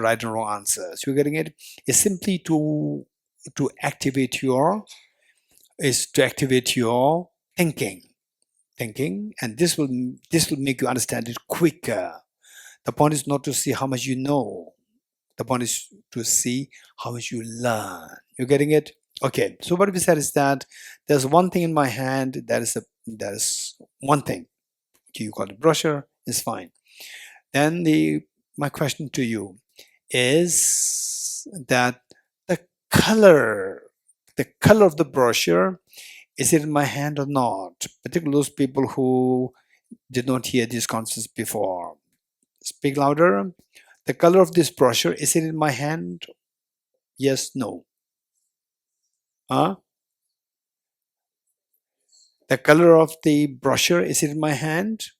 answers. You're getting it? It's simply to activate your thinking. thinking, and this will make you understand it quicker. The point is not to see how much you know. The point is to see how much you learn. You're getting it? Okay. So what we said is that there's one thing in my hand. That is one thing. Okay, you call it brochure. It's fine. Then my question to you is that the color of the brochure, is it in my hand or not? Particularly those people who did not hear these concepts before. Speak louder. The color of this brochure, is it in my hand? Yes, no. Huh? The color of the brochure, is it in my hand?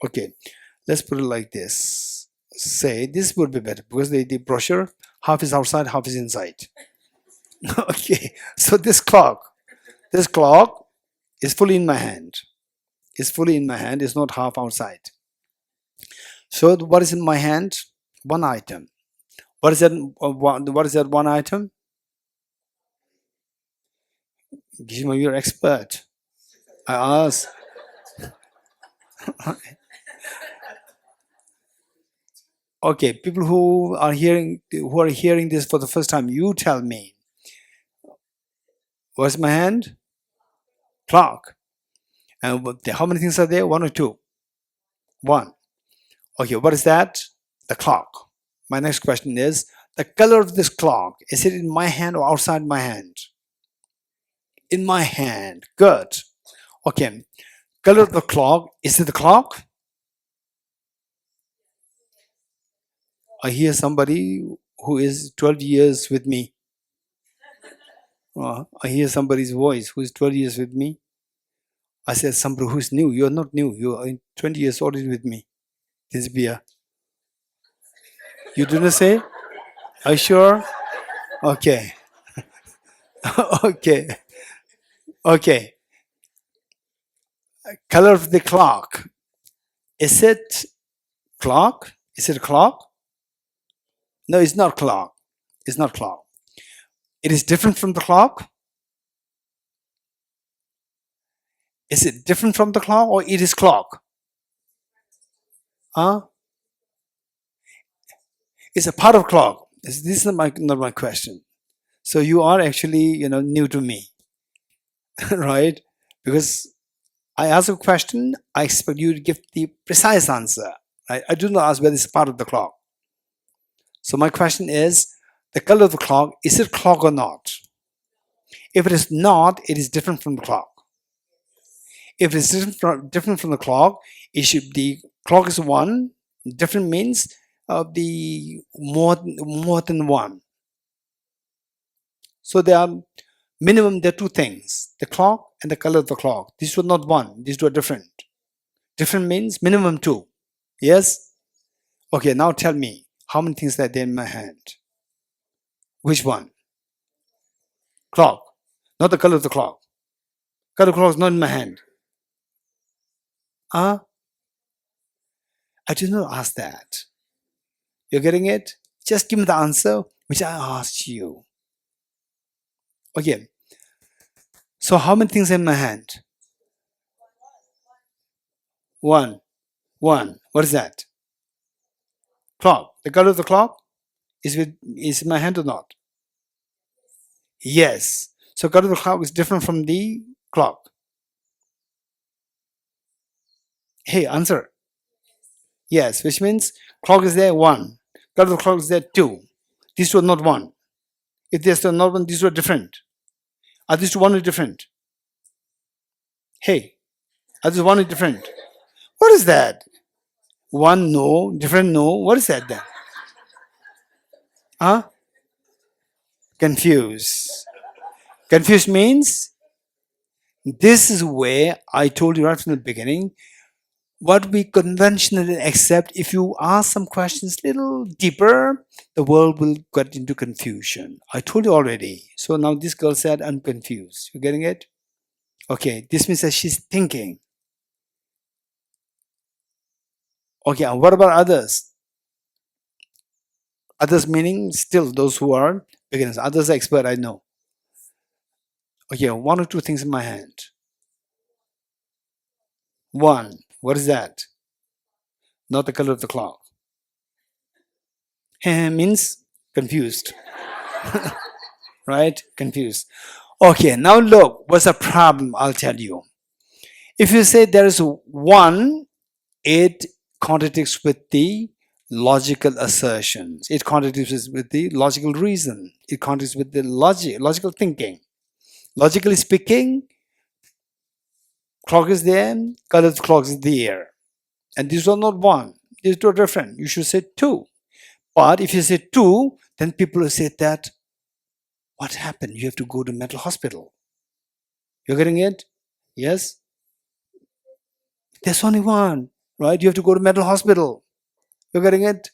Okay, let's put it like this. Say this would be better because the brochure, half is outside, half is inside. Okay, so this clock is fully in my hand. It's fully in my hand, it's not half outside. So what is in my hand? One item. What is that? What is that one item? Gishma, you're expert. I ask. Okay, people who are hearing this for the first time, you tell me. What's my hand? Clock. And how many things are there? One or two? One. Okay, what is that? The clock. My next question is, the color of this clock, is it in my hand or outside my hand? In my hand. Good. Okay. Color of the clock, is it the clock? I hear somebody who is 12 years with me. I hear somebody's voice who is 12 years with me. I said, somebody who's new. You're not new. You are 20 years already with me. This beer. You didn't say? Are you sure? Okay. Okay. Okay. Color of the clock. Is it clock? Is it a clock? No, it's not clock. It's not clock. It is different from the clock? Is it different from the clock or it is clock? Huh? It's a part of clock. This is not my question. So you are actually, new to me, right? Because I ask a question, I expect you to give the precise answer. Right? I do not ask whether it's part of the clock. So my question is, the color of the clock, is it clock or not? If it is not, it is different from the clock. If it is different from the clock, the clock is one. Different means the more than one. So there are two things: the clock and the color of the clock. These were not one. These were different. Different means minimum two. Yes. Okay. Now tell me, how many things are there in my hand? Which one? Clock. Not the color of the clock. Color of the clock is not in my hand. I did not ask that. You're getting it? Just give me the answer which I asked you. Okay. So how many things in my hand? One. What is that? Clock. The color of the clock is in my hand or not? Yes. So color of the clock is different from the clock. Hey, answer. Yes, which means clock is there, one. Color of the clock is there, two. These two are not one. If they're still not one, these two are different. Are these two one or different? Hey, are these one or different? What is that? One no, different no. What is that then? Huh? Confused. Confused means this is where I told you right from the beginning what we conventionally accept. If you ask some questions a little deeper, the world will get into confusion. I told you already. So now this girl said, I'm confused. You getting it? Okay, this means that she's thinking. Okay, and what about others? Others meaning still those who are beginners. Others are expert, I know. Okay, one or two things in my hand. One. What is that? Not the color of the clock. Means confused. Right? Confused. Okay, now look, what's the problem? I'll tell you. If you say there is one, it contradicts with the logical assertions. It contradicts with the logical reason. It contradicts with the logical thinking. Logically speaking, clock is there, color of the clock is there. And these are not one. These two are different. You should say two. But if you say two, then people will say that, what happened? You have to go to mental hospital. You're getting it? Yes? There's only one, right? You have to go to mental hospital. You're getting it?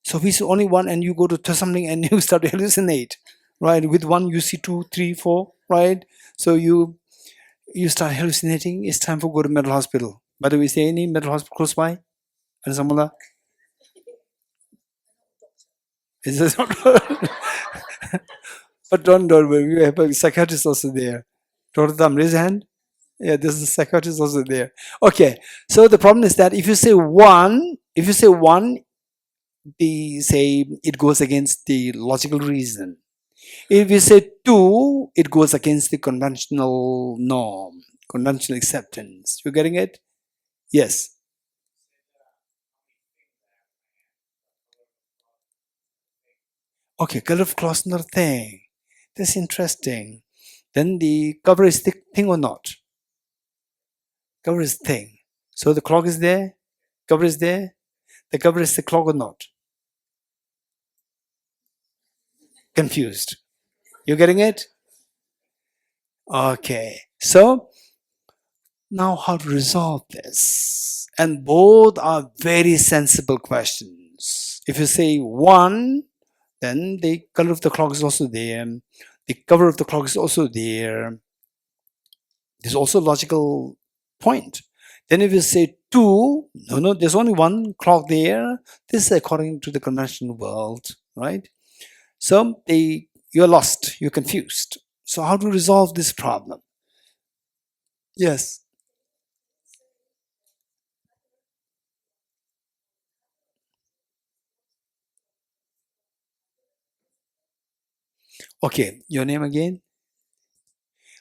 So we see only one and you go to Thosamling and you start to hallucinate, right? With one you see two, three, four, right? So you start hallucinating. It's time for go to mental hospital. By the way, is there any mental hospital close by? And Samala? Is this not? But don't worry, we have a psychiatrist also there. Dr. Tam, raise your hand. Yeah, this is a psychiatrist also there. Okay, so the problem is that if you say one, they say it goes against the logical reason. If you say two, it goes against the conventional norm, conventional acceptance. You getting it? Yes. Okay, color of cloth is not a thing. That's interesting. Then the cover is thing or not? Cover is thing. So the clock is there, cover is there, the cover is the clock or not? Confused. You getting it? Okay. So now how to resolve this? And both are very sensible questions. If you say one, then the color of the clock is also there. The cover of the clock is also there. There's also a logical point. Then if you say two, no, there's only one clock there. This is according to the conventional world, right? So you're lost, you're confused. So how to resolve this problem? Yes. Okay, your name again?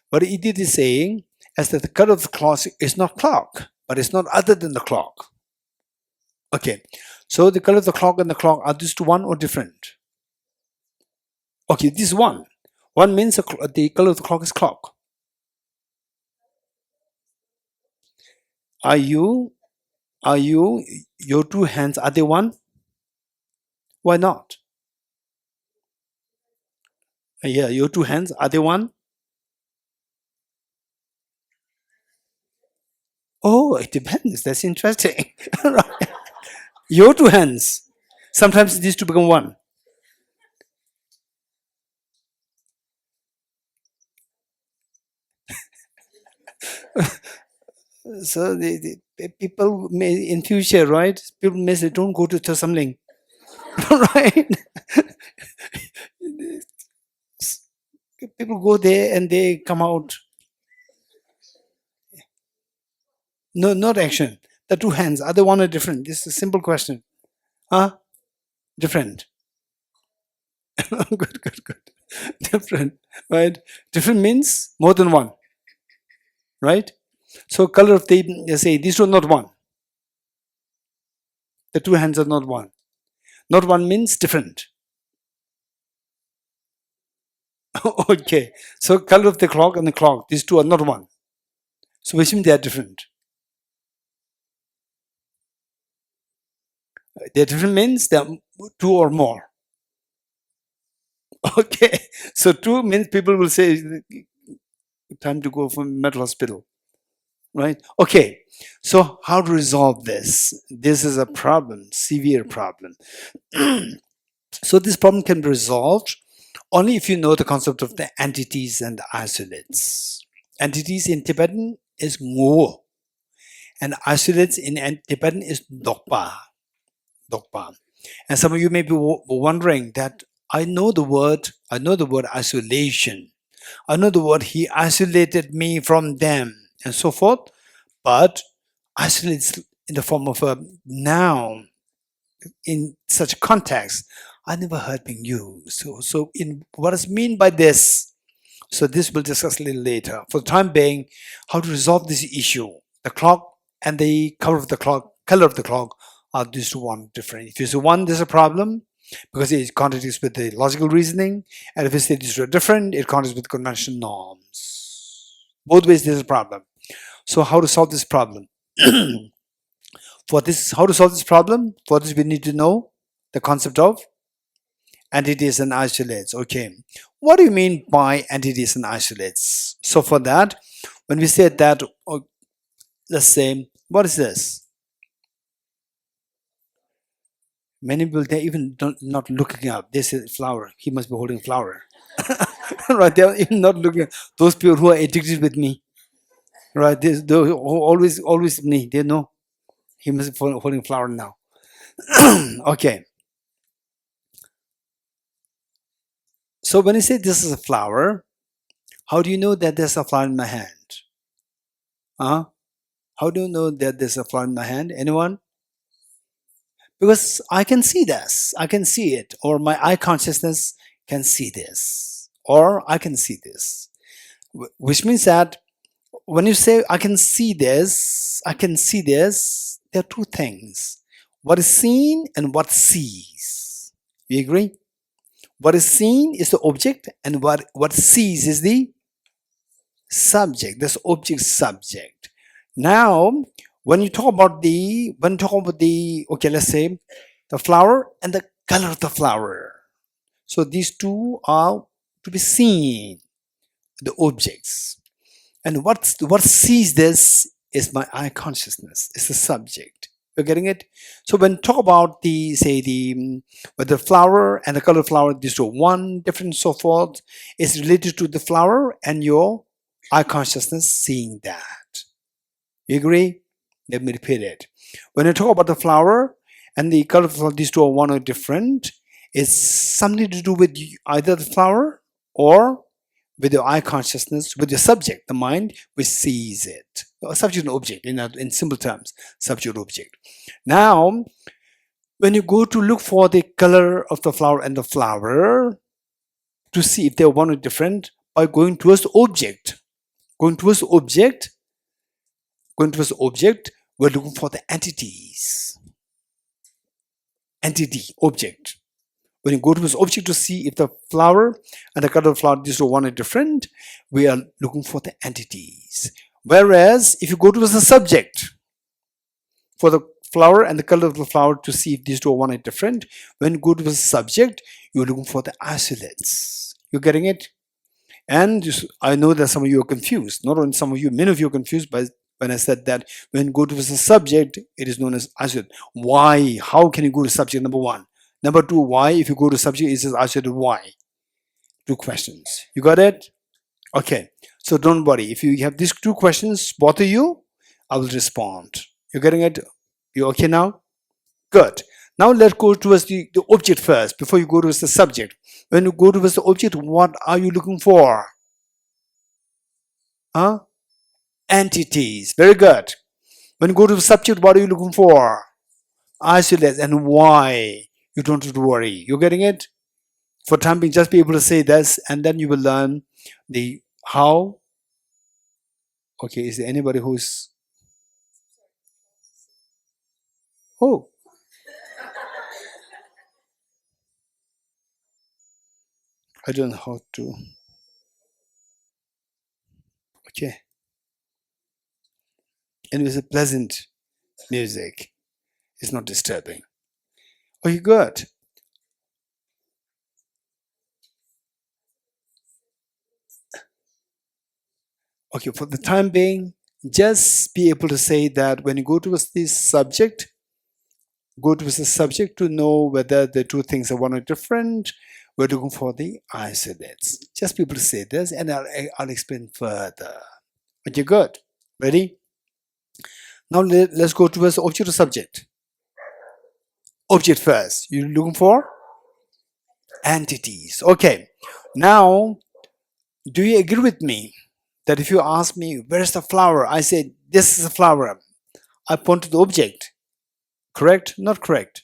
What Edith is saying is that the color of the clock is not clock, but it's not other than the clock. Okay, so the color of the clock and the clock, are these two one or different? Okay, this is one. One means the color of the clock is clock. Are you, your two hands, are they one? Why not? Yeah, your two hands, are they one? Oh, it depends. That's interesting. Right. Your two hands. Sometimes these two become one. So the people may in future, right? People may say, don't go to Thosamling, right? People go there and they come out. No, not action. The two hands, other one are different. This is a simple question. Huh? Different. Good. Different, right? Different means more than one, right? So color of the, say, these two are not one. The two hands are not one. Not one means different. Okay. So color of the clock and the clock, these two are not one. So which means they are different. They are different means they are two or more. Okay. So two means people will say, time to go for mental hospital. Right? Okay. So how to resolve this? This is a problem, severe problem. So this problem can be resolved only if you know the concept of the entities and the isolates. Entities in Tibetan is ngo, and isolates in Tibetan is dokpa. And some of you may be wondering that I know the word isolation. I know the word he isolated me from them and so forth, but isolates in the form of a noun in such a context, I never heard being used. So in what is mean by this? So this we'll discuss a little later. For the time being, how to resolve this issue. The clock and the color of the clock are these two one different. If you say one, there's a problem because it contradicts with the logical reasoning, and if you say these two are different, it contradicts with conventional norms. Both ways there's a problem. So how to solve this problem? For this, how to solve this problem? For this, we need to know the concept of entities and isolates. Okay, what do you mean by entities and isolates? So for that, when we say that, let's say, what is this? Many people, they even not looking up. They say flower. He must be holding flower. Right? They are even not looking at those people who are addicted with me. Right? They're always me. They know he must be holding flower now. Okay. So when you say this is a flower, how do you know that there's a flower in my hand? How do you know that there's a flower in my hand? Anyone? Because I can see this. I can see it. Or my eye consciousness can see this. Or I can see this. Which means that when you say I can see this, there are two things. What is seen and what sees. You agree? What is seen is the object, and what sees is the subject. This object subject. Now, when you talk about the okay, let's say the flower and the color of the flower. So these two are to be seen, the objects. And what sees this is my eye consciousness. It's the subject. You're getting it? So when talk about the with the flower and the color of flower, these two one different so forth is related to the flower and your eye consciousness seeing that. You agree? Let me repeat it. When I talk about the flower and the color of the flower, these two are one or different. It's something to do with either the flower or with your eye consciousness, with your subject, the mind, which sees it. Subject and object, in simple terms, subject object. Now, when you go to look for the color of the flower and the flower, to see if they're one or different, by going towards the object. Going towards the object, we're looking for the entities. Entity, object. When you go to this object to see if the flower and the color of the flower, these are one or different, we are looking for the entities. Whereas if you go to the subject for the flower and the color of the flower to see if these two are one or different, when you go to the subject, you're looking for the isolates. You're getting it? And I know that some of you are confused. Not only some of you, many of you are confused by when I said that when you go to the subject, it is known as isolate. Why? How can you go to subject number one? Number two, why? If you go to subject, it says isolated why. Two questions. You got it? Okay. So don't worry. If you have these two questions bother you, I will respond. You're getting it? You okay now? Good. Now let's go towards the object first before you go towards the subject. When you go towards the object, what are you looking for? Entities. Very good. When you go to the subject, what are you looking for? Isolate. And why? You don't have to worry. You're getting it? For time being, just be able to say this, and then you will learn the how. Okay, is there anybody who's... Oh. I don't know how to... Okay. And it's a pleasant music. It's not disturbing. Okay, good. Okay, for the time being, just be able to say that when you go towards this subject, go towards the subject to know whether the two things are one or different. We're looking for the isolates. Just be able to say this, and I'll explain further. Okay, good. Ready? Now let's go towards the object or subject. Object first. You're looking for entities. Okay. Now, do you agree with me that if you ask me, where's the flower? I say, this is a flower. I point to the object. Correct? Not correct.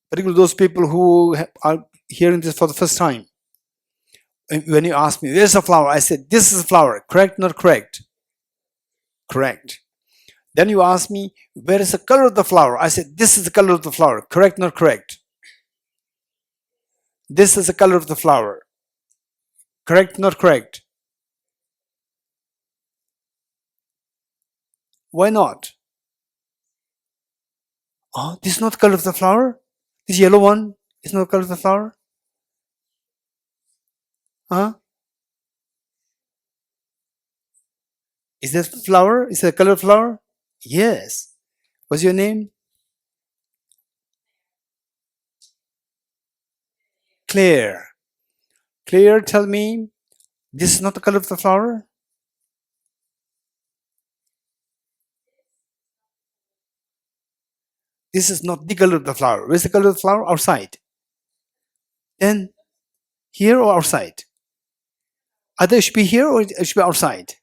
Particularly those people who are hearing this for the first time. When you ask me, where's a flower? I said, this is a flower. Correct? Not correct? Correct. Then you ask me, where is the color of the flower? I said, this is the color of the flower. Correct? Not correct? This is the color of the flower. Correct? Not correct? Why not? Oh, this is not the color of the flower? This yellow one is not the color of the flower? Huh? Is that flower? Is that the color of flower? Yes. What's your name? Claire. Claire, tell me, this is not the color of the flower? This is not the color of the flower. Where's the color of the flower? Outside. Then, here or outside? Either it should be here or it should be outside.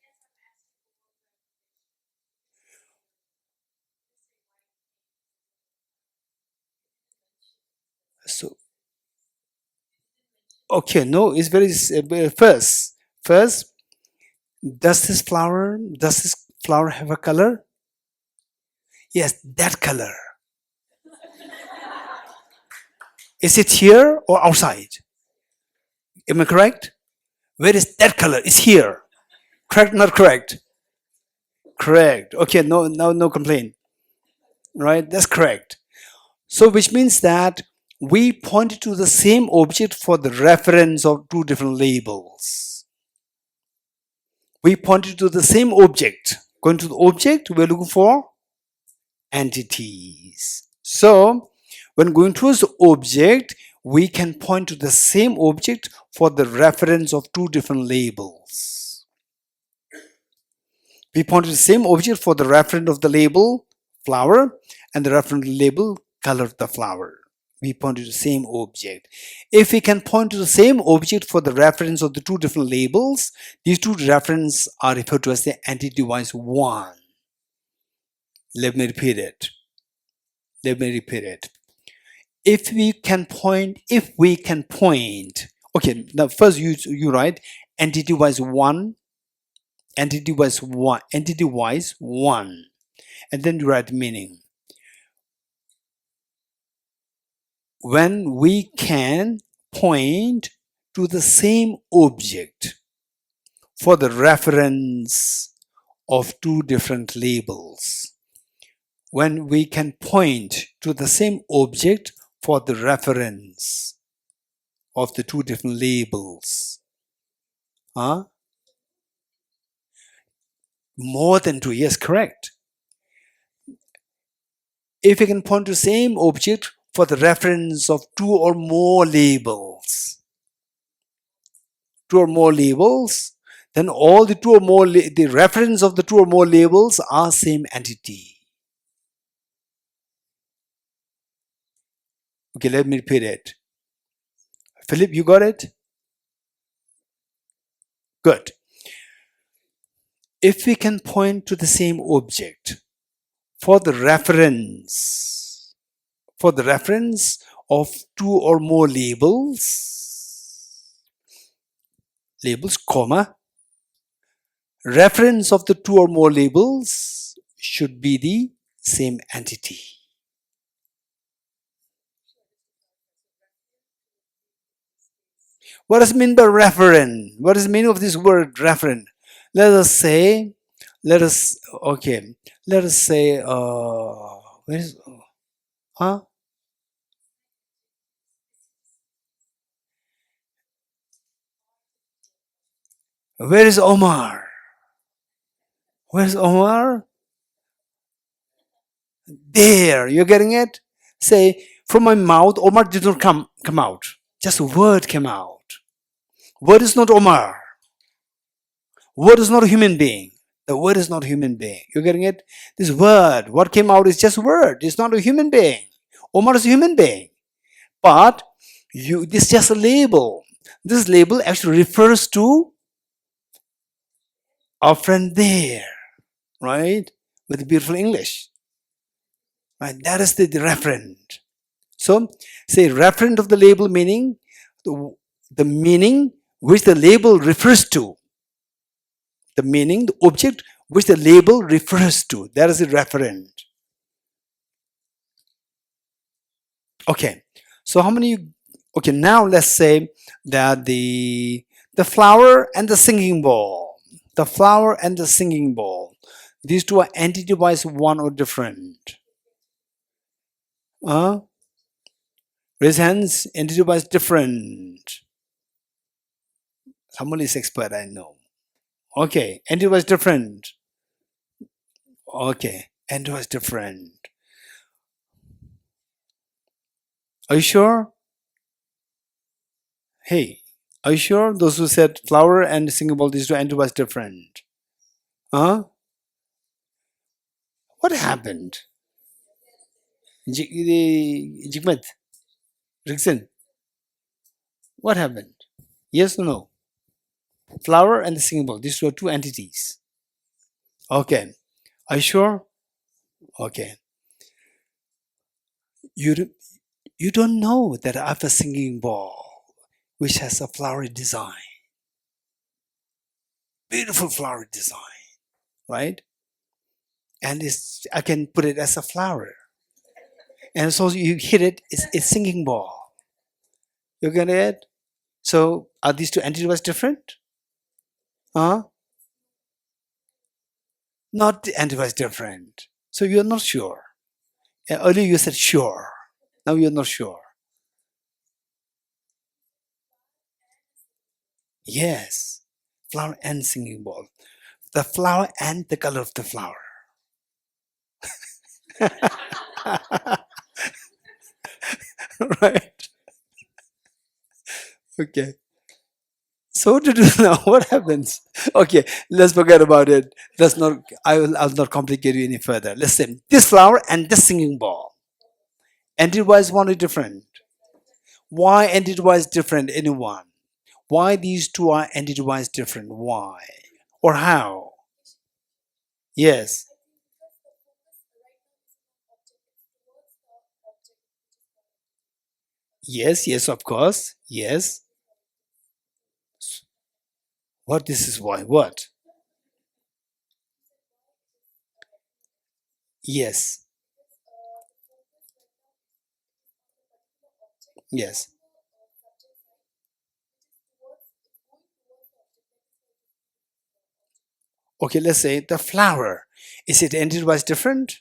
So, okay, no, it's very first. Does this flower have a color? Yes, that color. Is it here or outside? Am I correct? Where is that color? It's here. Correct, not correct? Correct. Okay, no complaint. Right? That's correct. So which means that we pointed to the same object for the reference of two different labels. We pointed to the same object. Going to the object, we're looking for entities. So when going towards the object, we can point to the same object for the reference of two different labels. We point to the same object for the reference of the label flower and the reference label color of the flower. We point to the same object. If we can point to the same object for the reference of the two different labels, these two references are referred to as the entity-wise one. Let me repeat it. If we can point, okay, now first you write entity-wise one, entity-wise one, and then you write meaning. When we can point to the same object for the reference of two different labels. When we can point to the same object for the reference of the two different labels. More than two, yes, correct. If we can point to the same object for the reference of two or more labels, then all the two or more, the reference of the two or more labels are same entity. Okay, let me repeat it. Philip, you got it? Good. If we can point to the same object for the reference of two or more labels, comma, reference of the two or more labels should be the same entity. What does it mean by referent? What is the meaning of this word referent? Let us say, where is, where is Omar? Where's Omar? There, you're getting it? Say, from my mouth, Omar did not come out. Just a word came out. Word is not Omar. Word is not a human being. The word is not a human being. You're getting it? This word, what came out is just a word. It's not a human being. Omar is a human being. But this is just a label. This label actually refers to our friend there. Right? with beautiful English. Right? That is the referent. So, say referent of the label meaning, the meaning which the label refers to. The meaning, the object which the label refers to. That is the referent. Okay. So how many? Okay. Now let's say that the flower and the singing bowl. The flower and the singing bowl. These two are entity-wise one or different. Raise hands. Entity-wise different. Someone is expert, I know. Okay. Entity-wise different. Okay. Entity-wise different. Are you sure? Hey, are you sure? Those who said flower and singing bowl, these two entity-wise different. What happened? Jigmet, Rickson, what happened? Yes or no? Flower and the singing bowl, these two are two entities. Okay. Are you sure? Okay. You don't know that I have a singing bowl which has a flowery design. Beautiful flowery design, right? And I can put it as a flower. And so you hit it, it's singing ball. You get it? So are these two entities different? Not the entities different. So you're not sure. Earlier you said sure. Now you're not sure. Yes. Flower and singing bowl. The flower and the color of the flower. Right? Okay. So what to do now? What happens? Okay, let's forget about it. I'll not complicate you any further. Listen, this flower and this singing bowl. Entity-wise, one is different. Why entity-wise different? Anyone? Why these two are entity-wise different? Why? Or how? Yes. Yes, of course. Yes. What this is why? What? Yes. Yes. Okay, let's say the flower. Is it entity-wise different?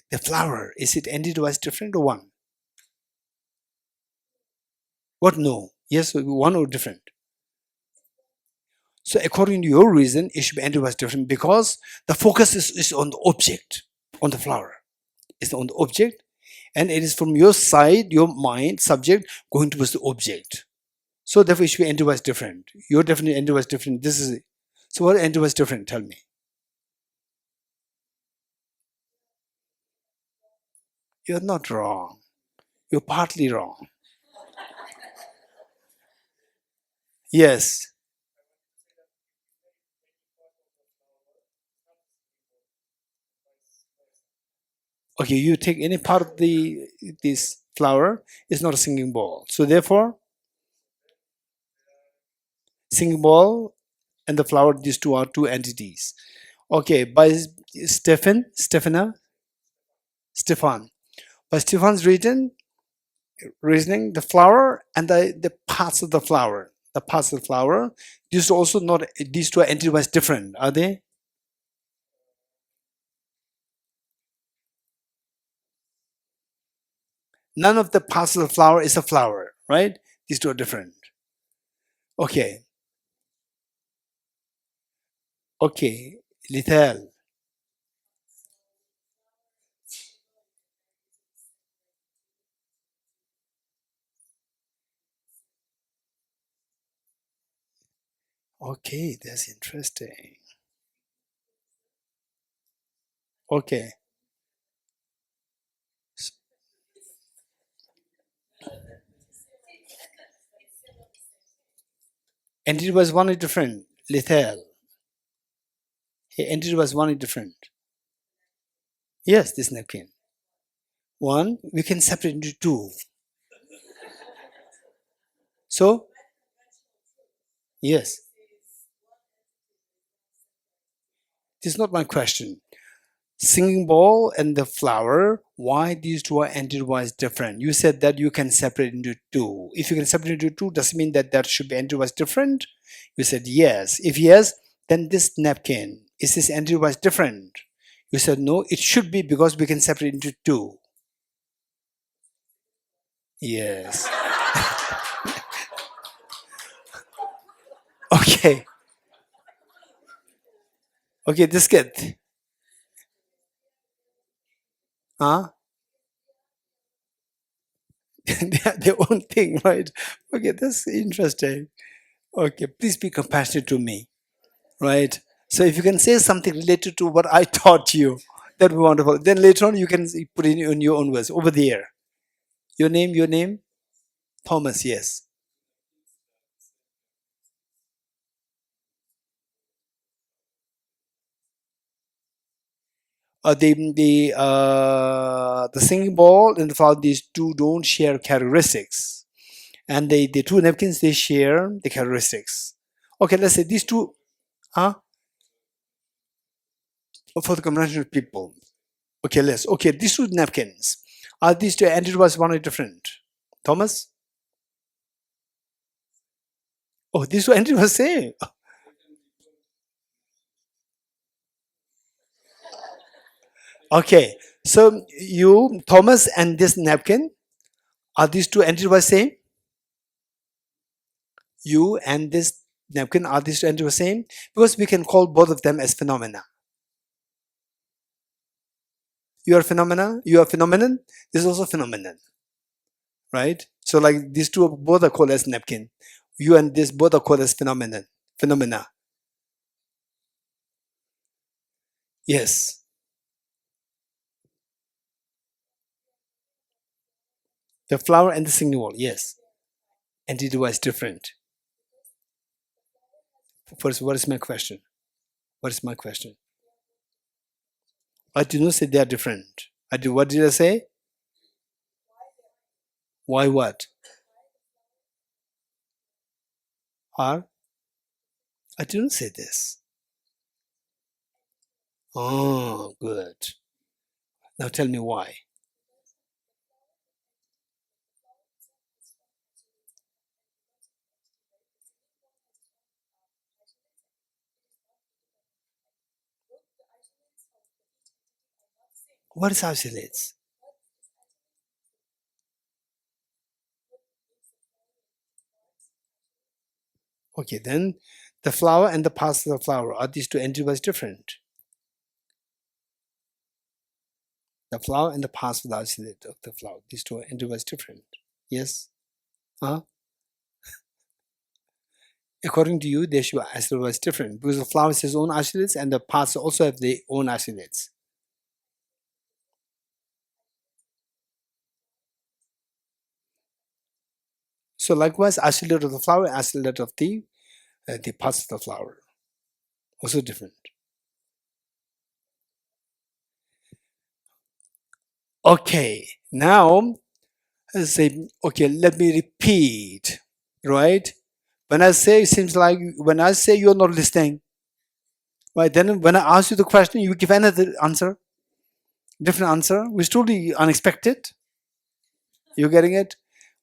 The flower, is it entity-wise different or one? What? No. Yes, one or different. So according to your reason, it should be entity-wise different because the focus is on the object, on the flower. It's on the object, and it is from your side, your mind, subject, going towards the object. So therefore it should be entity-wise different. Your definition entity-wise different. This is it. So what entity-wise different? Tell me. You're not wrong. You're partly wrong. Yes. Okay, you take any part of this flower, it's not a singing bowl. So therefore, singing bowl and the flower, these two are two entities. Okay, by Stefan. By Stefan's reasoning, the flower and the parts of the flower. The parts of the flower, these also not, these two are entity-wise different, are they? None of the parts of the flower is a flower, right? These two are different. Okay. Okay. Lethal. Okay, that's interesting. Okay. And it was one different, lethal. Entity was one different. Yes, this napkin. One, we can separate into two. So, yes, this is not my question. Singing bowl and the flower, why these two are entity-wise different? You said that you can separate into two. If you can separate into two, does it mean that that should be entity-wise different? You said yes. If yes, then this napkin, is this entity-wise different? You said no, it should be because we can separate into two. Yes. Okay. Okay, this good. Huh? They have their own thing, right? Okay, that's interesting. Okay, please be compassionate to me, right? So if you can say something related to what I taught you, that would be wonderful. Then later on, you can put in your own words over there. Your name, Thomas. Yes. The singing bowl and the flower, these two don't share characteristics, and the two napkins, they share the characteristics. Okay, let's say these two, huh? For the combination of people. Okay, okay, these two napkins, are these two entities one or different? Thomas? Oh, these two entities were same. Okay, so you, Thomas, and this napkin, are these two entities same? You and this napkin, are these two entities same? Because we can call both of them as phenomena. You are phenomena, you are phenomenon, this is also phenomenon, right? So like these two both are called as napkin. You and this both are called as phenomenon, phenomena. Yes. The flower and the singing bowl, yes. Entity was different. First, what is my question? What is my question? I did not say they are different. What did I say? Why what? Are? I didn't say this. Oh, good. Now tell me why. What is isolates? Okay, then the flower and the parts of the flower, are these two entities different? The flower and the parts of the isolate of the flower, these two entities different. Yes? Huh? According to you, they should be isolates different because the flower has its own isolates and the parts also have their own isolates. So likewise, isolate of the flower, isolate of the parts of the flower, also different. Okay, now let's say, okay, let me repeat, right? When I say, it seems like when I say you're not listening, right? Then when I ask you the question, you give another answer, different answer, which is totally unexpected. You're getting it?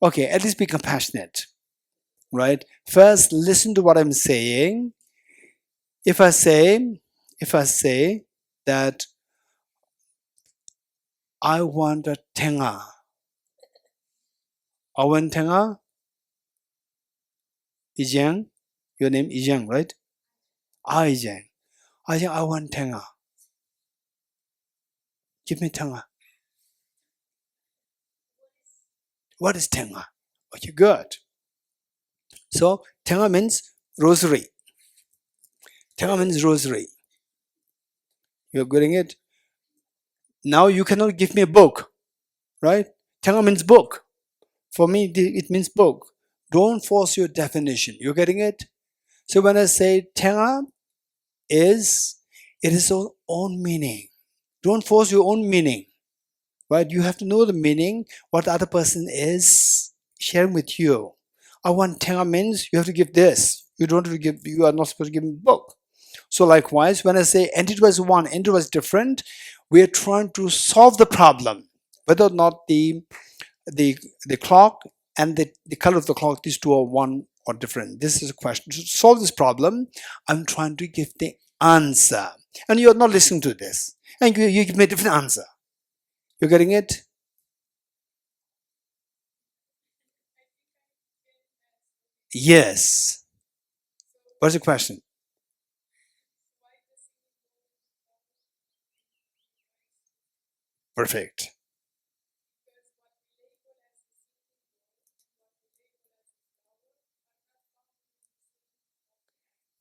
Okay, at least be compassionate, right? First, listen to what I'm saying. If I say that I want a tenga, I want tenga, Ijang, your name Ijang, right? Ijang, I want tenga. Give me tenga. What is tenga? Okay, good. So tenga means rosary. Tenga means rosary. You're getting it? Now you cannot give me a book, right? Tenga means book. For me, it means book. Don't force your definition. You're getting it? So when I say tenga is It is your own meaning. Don't force your own meaning. Right? You have to know the meaning, what the other person is sharing with you. I want 10 minutes, you have to give this. You don't have to give, you are not supposed to give a book. So likewise, when I say entity was one, entity was different, we are trying to solve the problem. Whether or not the clock and the color of the clock, these two are one or different. This is a question. To solve this problem, I'm trying to give the answer. And you're not listening to this. And you give me a different answer. You're getting it? Yes. What's the question? Perfect.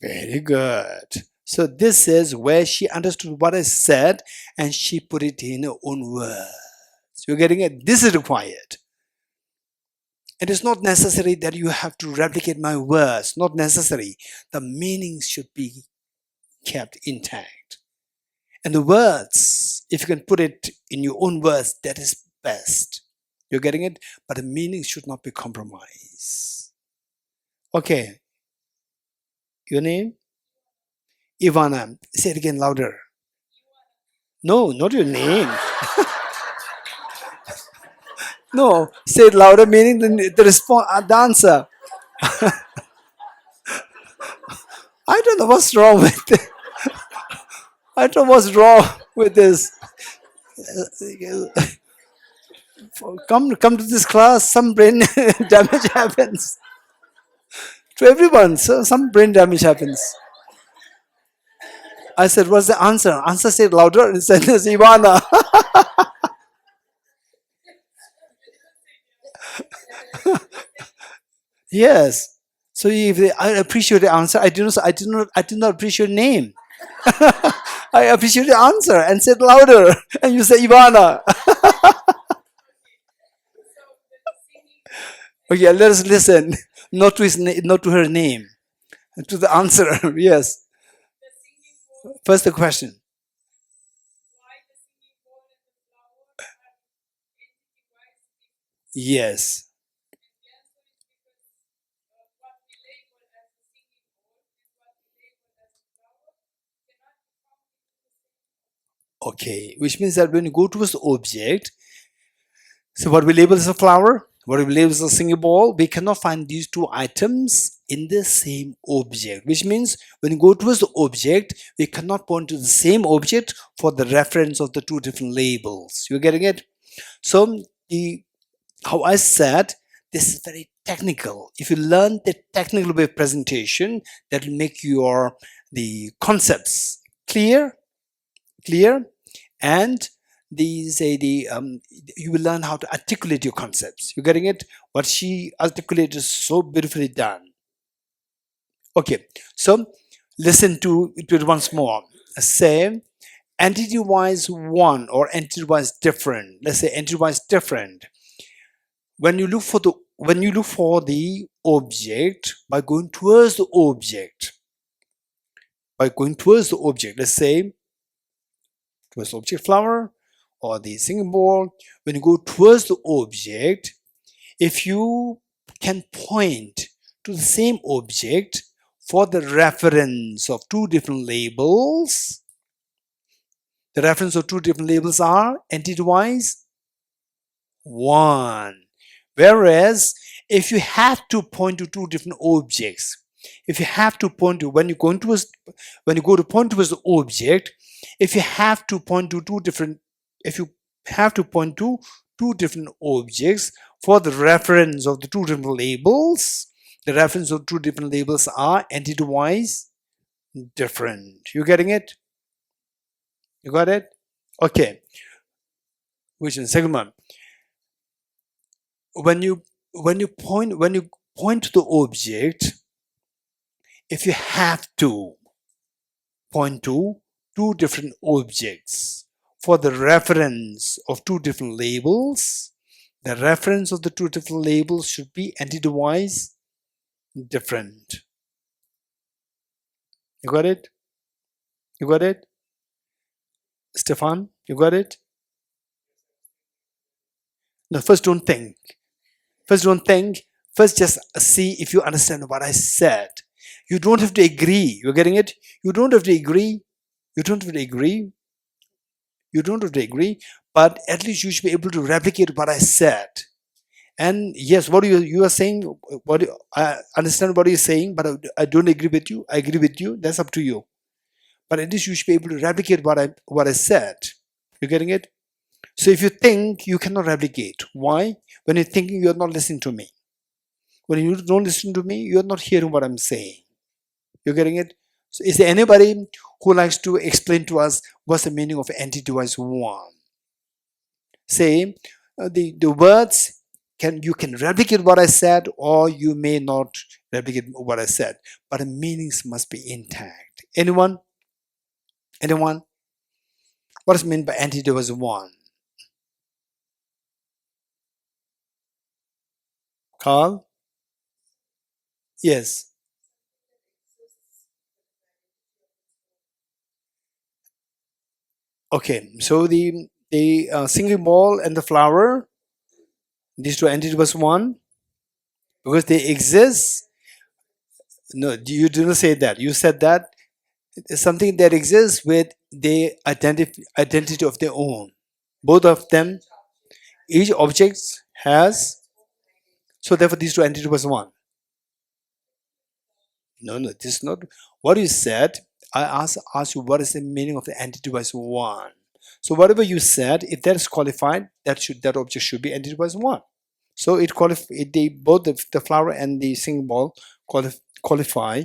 Very good. So this is where she understood what I said and she put it in her own words. You're getting it? This is required. It is not necessary that you have to replicate my words. Not necessary. The meaning should be kept intact. And the words, if you can put it in your own words, that is best. You're getting it? But the meaning should not be compromised. Okay. Your name? Ivana. Say it again louder. No, not your name. No, say it louder, meaning the response, the answer. I don't know what's wrong with it. I don't know what's wrong with this. Come to this class, some brain damage happens. To everyone, so some brain damage happens. I said, what's the answer? Answer said louder and said, Ivana. Yes. So if I appreciate the answer, I did not appreciate your name. I appreciate the answer and said louder. And you said Ivana. Okay, let us listen. Not to her name. To the answer. Yes. First the question. Yes. Okay. Which means that when you go towards the object, so what we label as a flower, what we label as a singing ball, we cannot find these two items in the same object. Which means when you go towards the object, we cannot point to the same object for the reference of the two different labels. You're getting it? So how I said, this is very technical. If you learn the technical way of presentation, that will make the concepts clear, and you will learn how to articulate your concepts. You're getting it? What she articulated is so beautifully done. Okay, so listen to it once more. Say entity-wise one or entity-wise different. Let's say entity-wise different. When you look for the object, by going towards the object, let's say towards the object flower or the singing ball, when you go towards the object, if you can point to the same object for the reference of two different labels, the reference of two different labels are entity-wise one. Whereas if you have to point to two different objects, if you have to point to when you go to point towards the object, if you have to point to two different objects for the reference of the two different labels, the reference of two different labels are entity-wise different. You getting it? You got it? Okay. Which is the second one? When you point to the object, if you have to point to two different objects for the reference of two different labels, the reference of the two different labels should be entity-wise different. You got it? You got it? Stefan, you got it? No, first don't think. First don't think. First just see if you understand what I said. You don't have to agree. You're getting it? You don't have to agree. You don't have to agree. You don't have to agree. But at least you should be able to replicate what I said. And yes, what you are saying, I understand what you're saying, but I don't agree with you. I agree with you. That's up to you. But at least you should be able to replicate what I said. You're getting it? So if you think, you cannot replicate. Why? When you're thinking, you're not listening to me. When you don't listen to me, you're not hearing what I'm saying. You're getting it? So is there anybody who likes to explain to us what's the meaning of anti-device one? Say the words you can replicate what I said, or you may not replicate what I said, but the meanings must be intact. Anyone? Anyone? What is meant by anti-device one? Carl? Yes. Okay. So the singing ball and the flower, these two entities one, because they exist. No, you didn't say that. You said that it's something that exists with the identity of their own. Both of them, each object has. So therefore, these two entities was one. No, this is not what you said. I asked you what is the meaning of the entity was one. So whatever you said, if that is qualified, that object should be entity was one. So it they both the flower and the singing ball qualify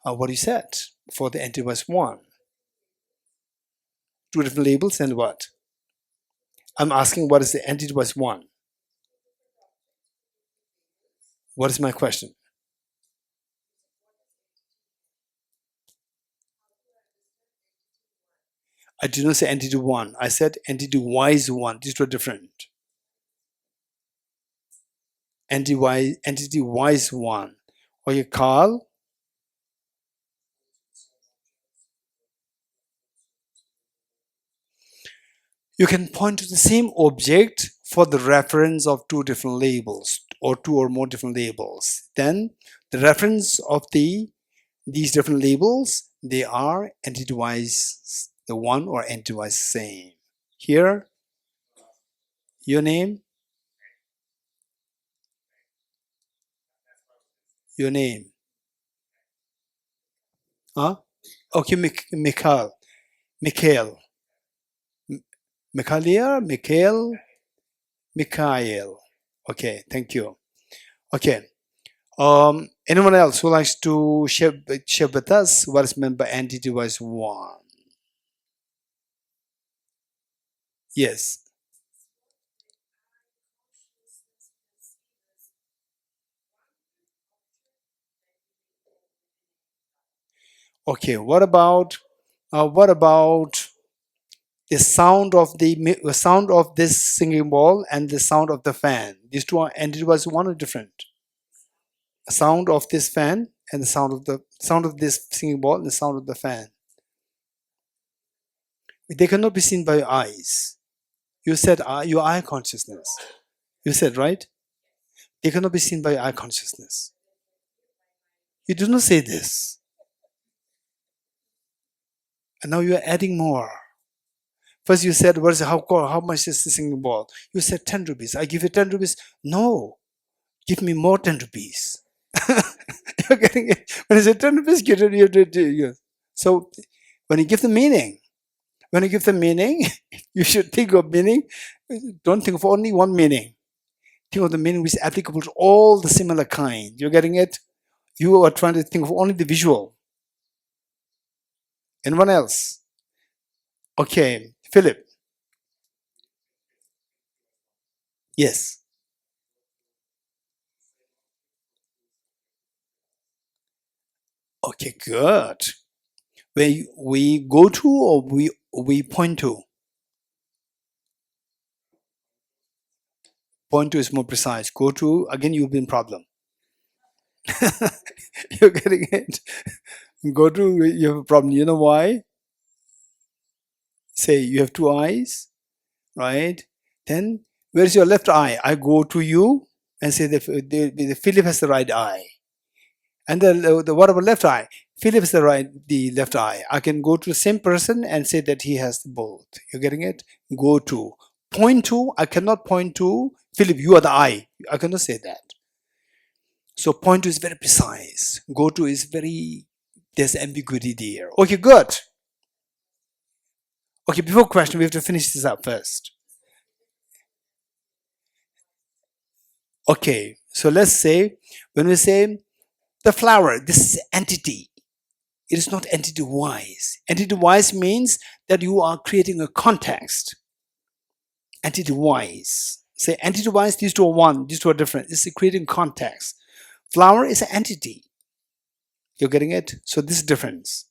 what you said for the entity was one. Two different labels and what? I'm asking what is the entity was one. What is my question? I did not say entity one. I said entity wise one. These were different. Entity wise one. Okay, Carl. You can point to the same object for the reference of two different labels or two or more different labels. Then the reference of these different labels, they are entity-wise the one or entity-wise same. Here, your name, your name. Huh? Okay, Mikhail. Mikhail. Mikhail, Mikhail, Mikhail. Okay, thank you. Okay. Anyone else who likes to share with us what is meant by entity-wise one? Yes. Okay. What about the sound of this singing ball and the sound of the fan? These two are entity-wise one or different? The sound of this fan and the sound of this singing ball and the sound of the fan. They cannot be seen by your eyes. You said your eye consciousness. You said right. They cannot be seen by your eye consciousness. You do not say this. And now you are adding more. First you said, how much is the singing ball? You said 10 rupees. I give you 10 rupees. No, give me more 10 rupees. You're getting it? When I say 10 rupees, get it. So when you give the meaning, you should think of meaning. Don't think of only one meaning. Think of the meaning which is applicable to all the similar kind. You're getting it? You are trying to think of only the visual. Anyone else? Okay, Philip. Yes. Okay, good. Where we go to or we point to? Point to is more precise. Go to, again, you've been problem. You're getting it? Go to, you have a problem. You know why? Say you have two eyes, right? Then where's your left eye? I go to you and say that the Philip has the right eye. And the what about left eye? Philip is the left eye. I can go to the same person and say that he has both. You're getting it? Go to. Point to, I cannot point to Philip, you are the eye. I cannot say that. So point to is very precise. Go to is very, there's ambiguity there. Okay, good. Okay, before question, we have to finish this up first. Okay, so let's say, when we say the flower, this is entity. It is not entity-wise. Entity-wise means that you are creating a context. Entity-wise. Say entity-wise, these two are one, these two are different. It's creating context. Flower is an entity. You're getting it? So this is difference.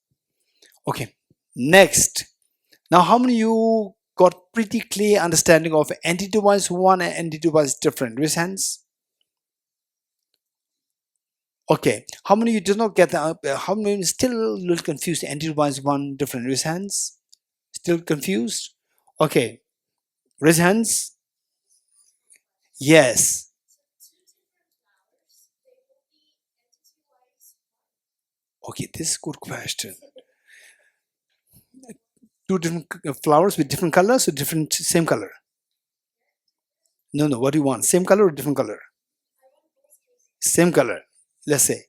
Okay, next. Now, how many of you got pretty clear understanding of entity-wise one and entity-wise different? Raise hands. Okay, how many of you did not get that? How many still a little confused? Entity-wise one different? Raise hands. Still confused? Okay, raise hands. Yes. Okay, this is a good question. Two different flowers with different colors or different, same color? No, what do you want? Same color or different color? Same color. Let's say.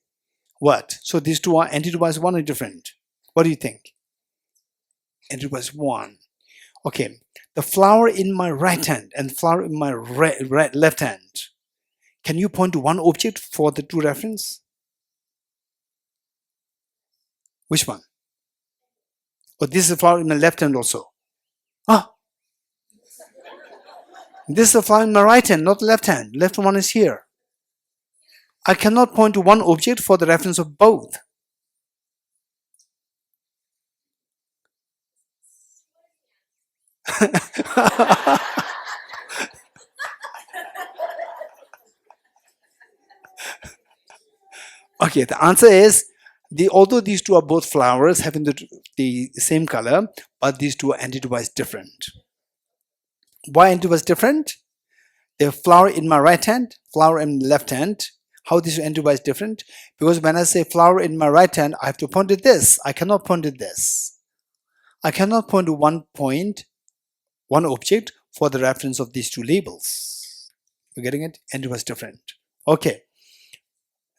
What? So these two are entity-wise one or different? What do you think? Entity-wise one. Okay. The flower in my right hand and flower in my left hand. Can you point to one object for the two reference? Which one? Oh, this is a flower in my left hand also. Ah, this is a flower in my right hand, not left hand. Left one is here. I cannot point to one object for the reference of both. Okay, the answer is, although these two are both flowers having the same color, but these two are entity-wise different. Why entity-wise different? The flower in my right hand, flower in my left hand. How these entity-wise different? Because when I say flower in my right hand, I have to point at this. I cannot point at this. I cannot point to one object for the reference of these two labels. You're getting it? Entity-wise different. Okay.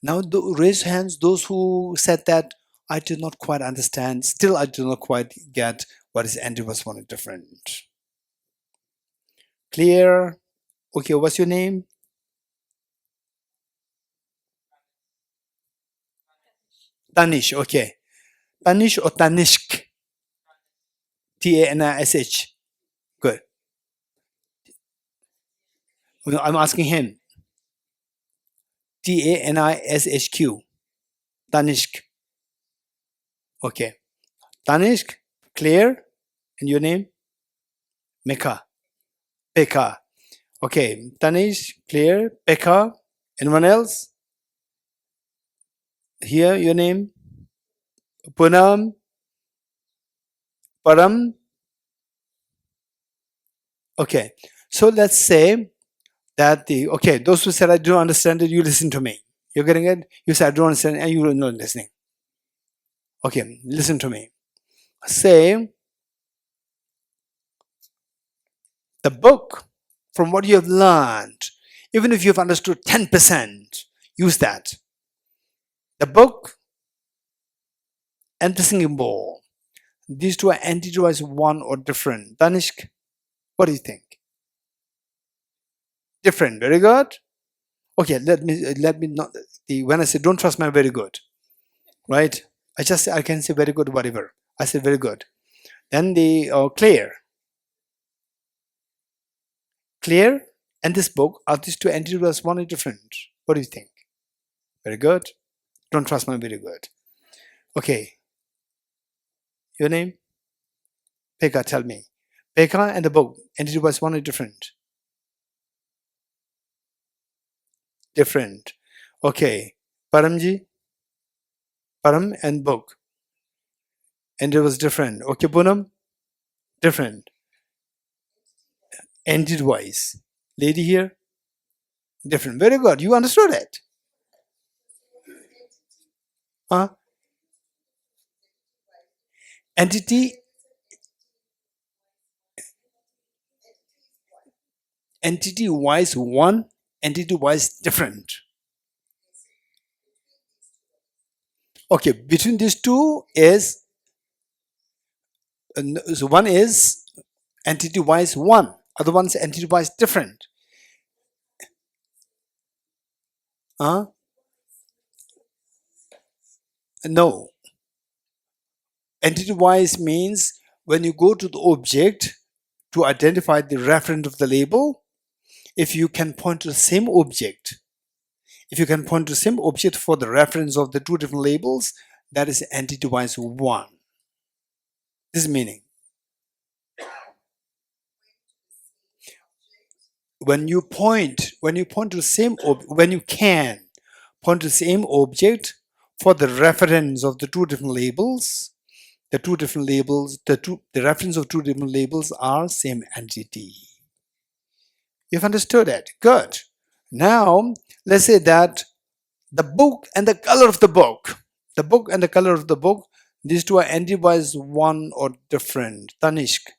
Now raise hands those who said that I do not quite understand. Still, I do not quite get what is entity-wise one and different. Clear? Okay, what's your name? Tanish, okay. Tanish or Tanishk? T-A-N-I-S-H. Good. No, I'm asking him. T-A-N-I-S-H-Q. Tanishk. Okay. Tanishk, clear? And your name? Meka. Pekka. Okay. Tanish, clear? Pekka. Anyone else? Here, your name? Punam. Param. Okay. So let's say that okay, those who said I don't understand it, you listen to me. You're getting it? You said I don't understand and you're not listening. Okay, listen to me. Say the book, from what you have learned, even if you've understood 10%, use that. The book and the singing bowl. These two are entity-wise one or different. Tanishk, what do you think? Different. Very good. Okay, let me not. When I say don't trust me, very good, right? I can say very good, whatever. I say very good. Then the clear, and this book are these two entities one or different. What do you think? Very good. Don't trust me, very good. Okay. Your name? Pekka, tell me. Pekka and the book, entity was one or different? Different. Okay. Paramji? Param and book. And it was different. Okay, Poonam? Different. Entity-wise. Lady here? Different. Very good. You understood it. Huh? Entity, entity-wise one, entity-wise different. Okay, between these two is, so one is entity-wise one, other one's entity-wise different. Huh? No. Entity-wise means when you go to the object to identify the referent of the label, if you can point to the same object, if you can point to the same object for the reference of the two different labels, that is entity-wise one. This is meaning. When you point to the same when you can point to the same object for the reference of the two different labels, the reference of two different labels are same entity. You've understood it. Good. Now let's say that the book and the color of the book, these two are entity-wise one or different. Tanishk.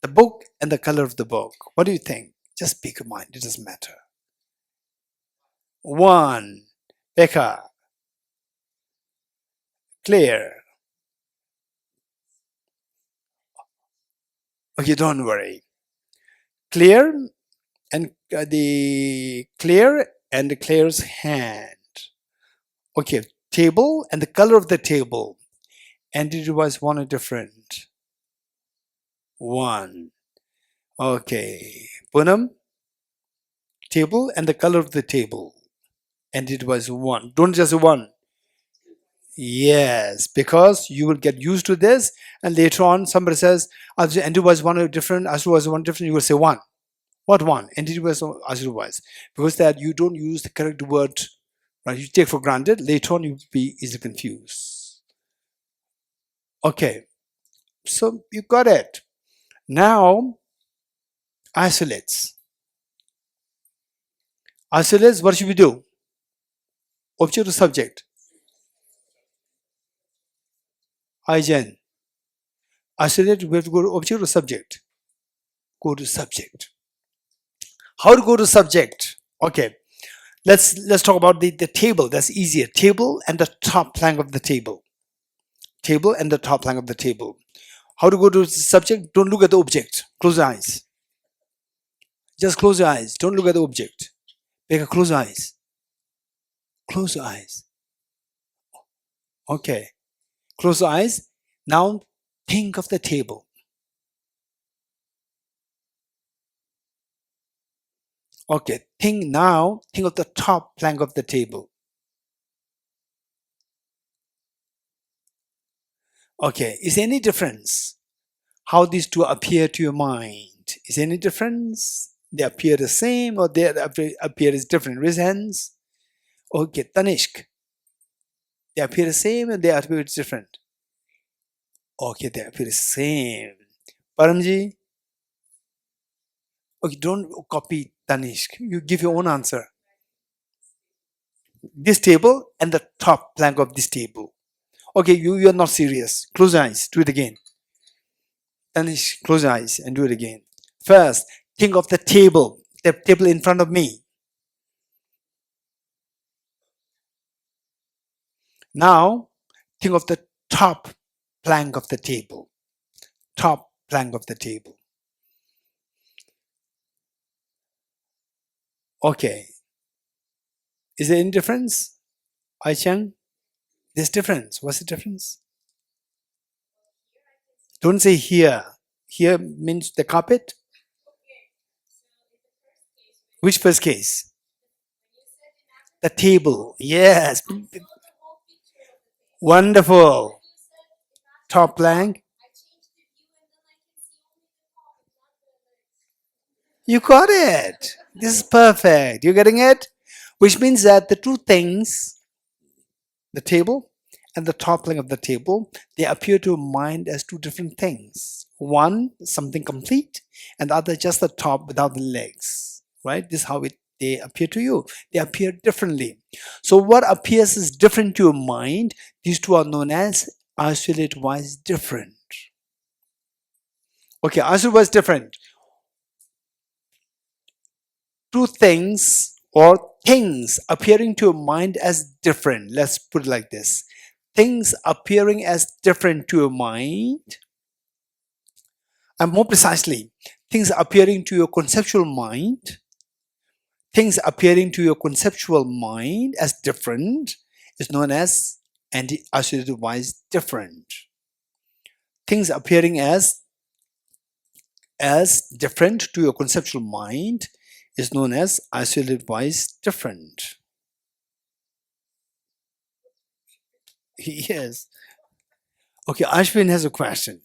The book and the color of the book. What do you think? Just speak your mind. It doesn't matter. One. Becca. Clear. Okay, don't worry. Clear and the Claire's hand. Okay, table and the color of the table. Entity-wise one or different. One. Okay. Poonam. Table and the color of the table. Entity-wise one. Don't just one. Yes, because you will get used to this, and later on somebody says entity was one or different, Asura was one different, you will say one. What one? Entity was Asura was. Because that you don't use the correct word, right? You take for granted, later on you will be easily confused. Okay, so you got it. Now, isolates. Isolates, what should we do? Object or subject? Hygiene. Isolate, we have to go to object or subject? Go to subject. How to go to subject? Okay, let's talk about the table. That's easier. Table and the top plank of the table. Table and the top plank of the table. How to go to subject? Don't look at the object. Close your eyes. Just close your eyes. Don't look at the object. Close your eyes. Close your eyes. Okay. Close your eyes. Now think of the table. Okay. Think of the top plank of the table. Okay. Is there any difference? How these two appear to your mind? Is there any difference? They appear the same or they appear as different? Raise hands. Okay. Tanishk. They appear the same and they appear different. Okay, they appear the same. Paramji? Okay, don't copy Tanishk. You give your own answer. This table and the top plank of this table. Okay, you are not serious. Close your eyes. Do it again. Tanishk, close your eyes and do it again. First, think of the table in front of me. Now, think of the top plank of the table. Top plank of the table. Okay. Is there any difference? Aichang? There's difference. What's the difference? Don't say here. Here means the carpet. Which first case? The table. Yes. Wonderful. Top plank. You got it. This is perfect. You're getting it? Which means that the two things, the table and the top plank of the table, they appear to mind as two different things. one something complete, and the other just the top without the legs, right? This is how they appear to you. They appear differently. So what appears is different to your mind, these two are known as isolate-wise different. Okay, isolate-wise different. Two things or things appearing to your mind as different. Let's put it like this. Things appearing as different to your mind, and more precisely, things appearing to your conceptual mind, things appearing to your conceptual mind as different is known as anti-associative-wise different. Things appearing as different to your conceptual mind is known as associative-wise different. Yes. Okay, Ashwin has a question.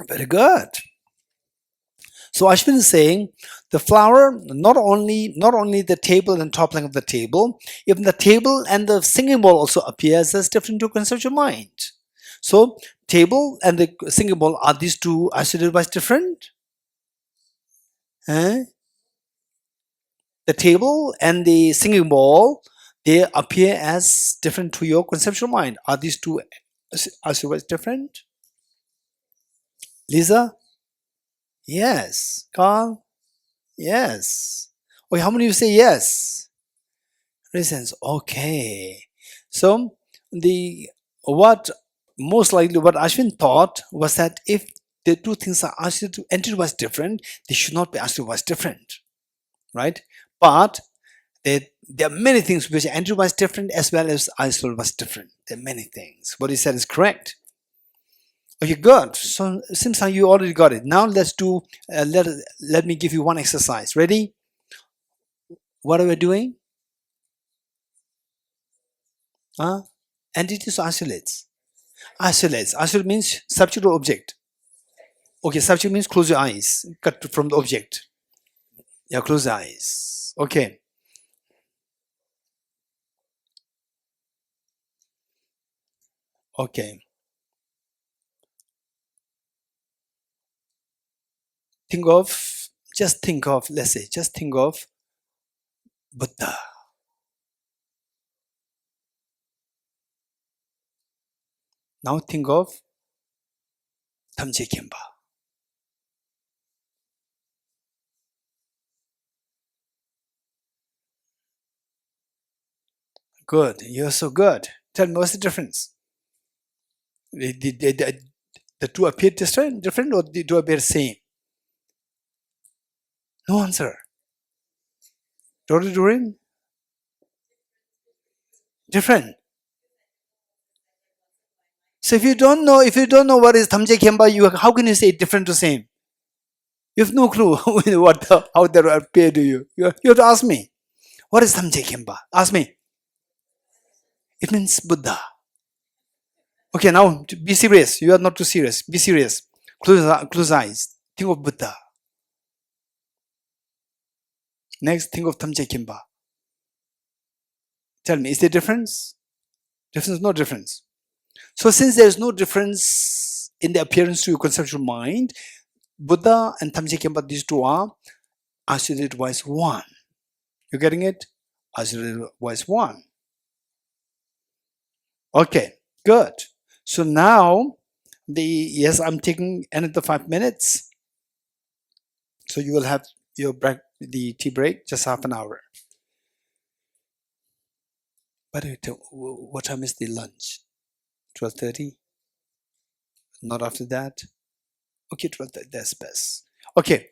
Very good. So Ashwin is saying the flower, not only the table and toppling of the table, even the table and the singing bowl also appears as different to conceptual mind. So table and the singing bowl, are these two associative-wise different? The table and the singing bowl, they appear as different to your conceptual mind. Are these two associative-wise different? Lisa? Yes. Carl? Yes. Okay, how many of you say yes? Reasons. Okay. So what most likely what Ashwin thought was that if the two things are entity-wise different, they should not be entity-wise different, right? But there are many things which are entity-wise different as well as isolate-wise different. There are many things. What he said is correct. Okay, good. So it seems like you already got it. Now let's do. Let me give you one exercise. Ready? What are we doing? Entities or isolates? Isolates. Isolate means subject or object. Okay, subject means close your eyes. Cut from the object. Yeah, close the eyes. Okay. Okay. Just think of, let's say, just think of Buddha. Now think of Tamje Kemba. Good. You're so good. Tell me what's the difference? The two appear different or the two appear same? No answer. Dorin? Different. So if you don't know what is Tamje Kemba, how can you say different to same? You have no clue how they appear to you. You have to ask me. What is Tamje Kemba? Ask me. It means Buddha. Okay, now be serious. You are not too serious. Be serious. Close eyes. Think of Buddha. Next, think of Tamje Kemba. Tell me, is there difference? Difference, no difference. So since there is no difference in the appearance to your conceptual mind, Buddha and Tamje Kemba, these two are associated-wise one. You getting it? Associated-wise one. Okay, good. So now, yes, I'm taking another 5 minutes. So you will have your break, the tea break, just half an hour. By the way, what time is the lunch? 12:30? Not after that? Okay, 12:30, that's best. Okay,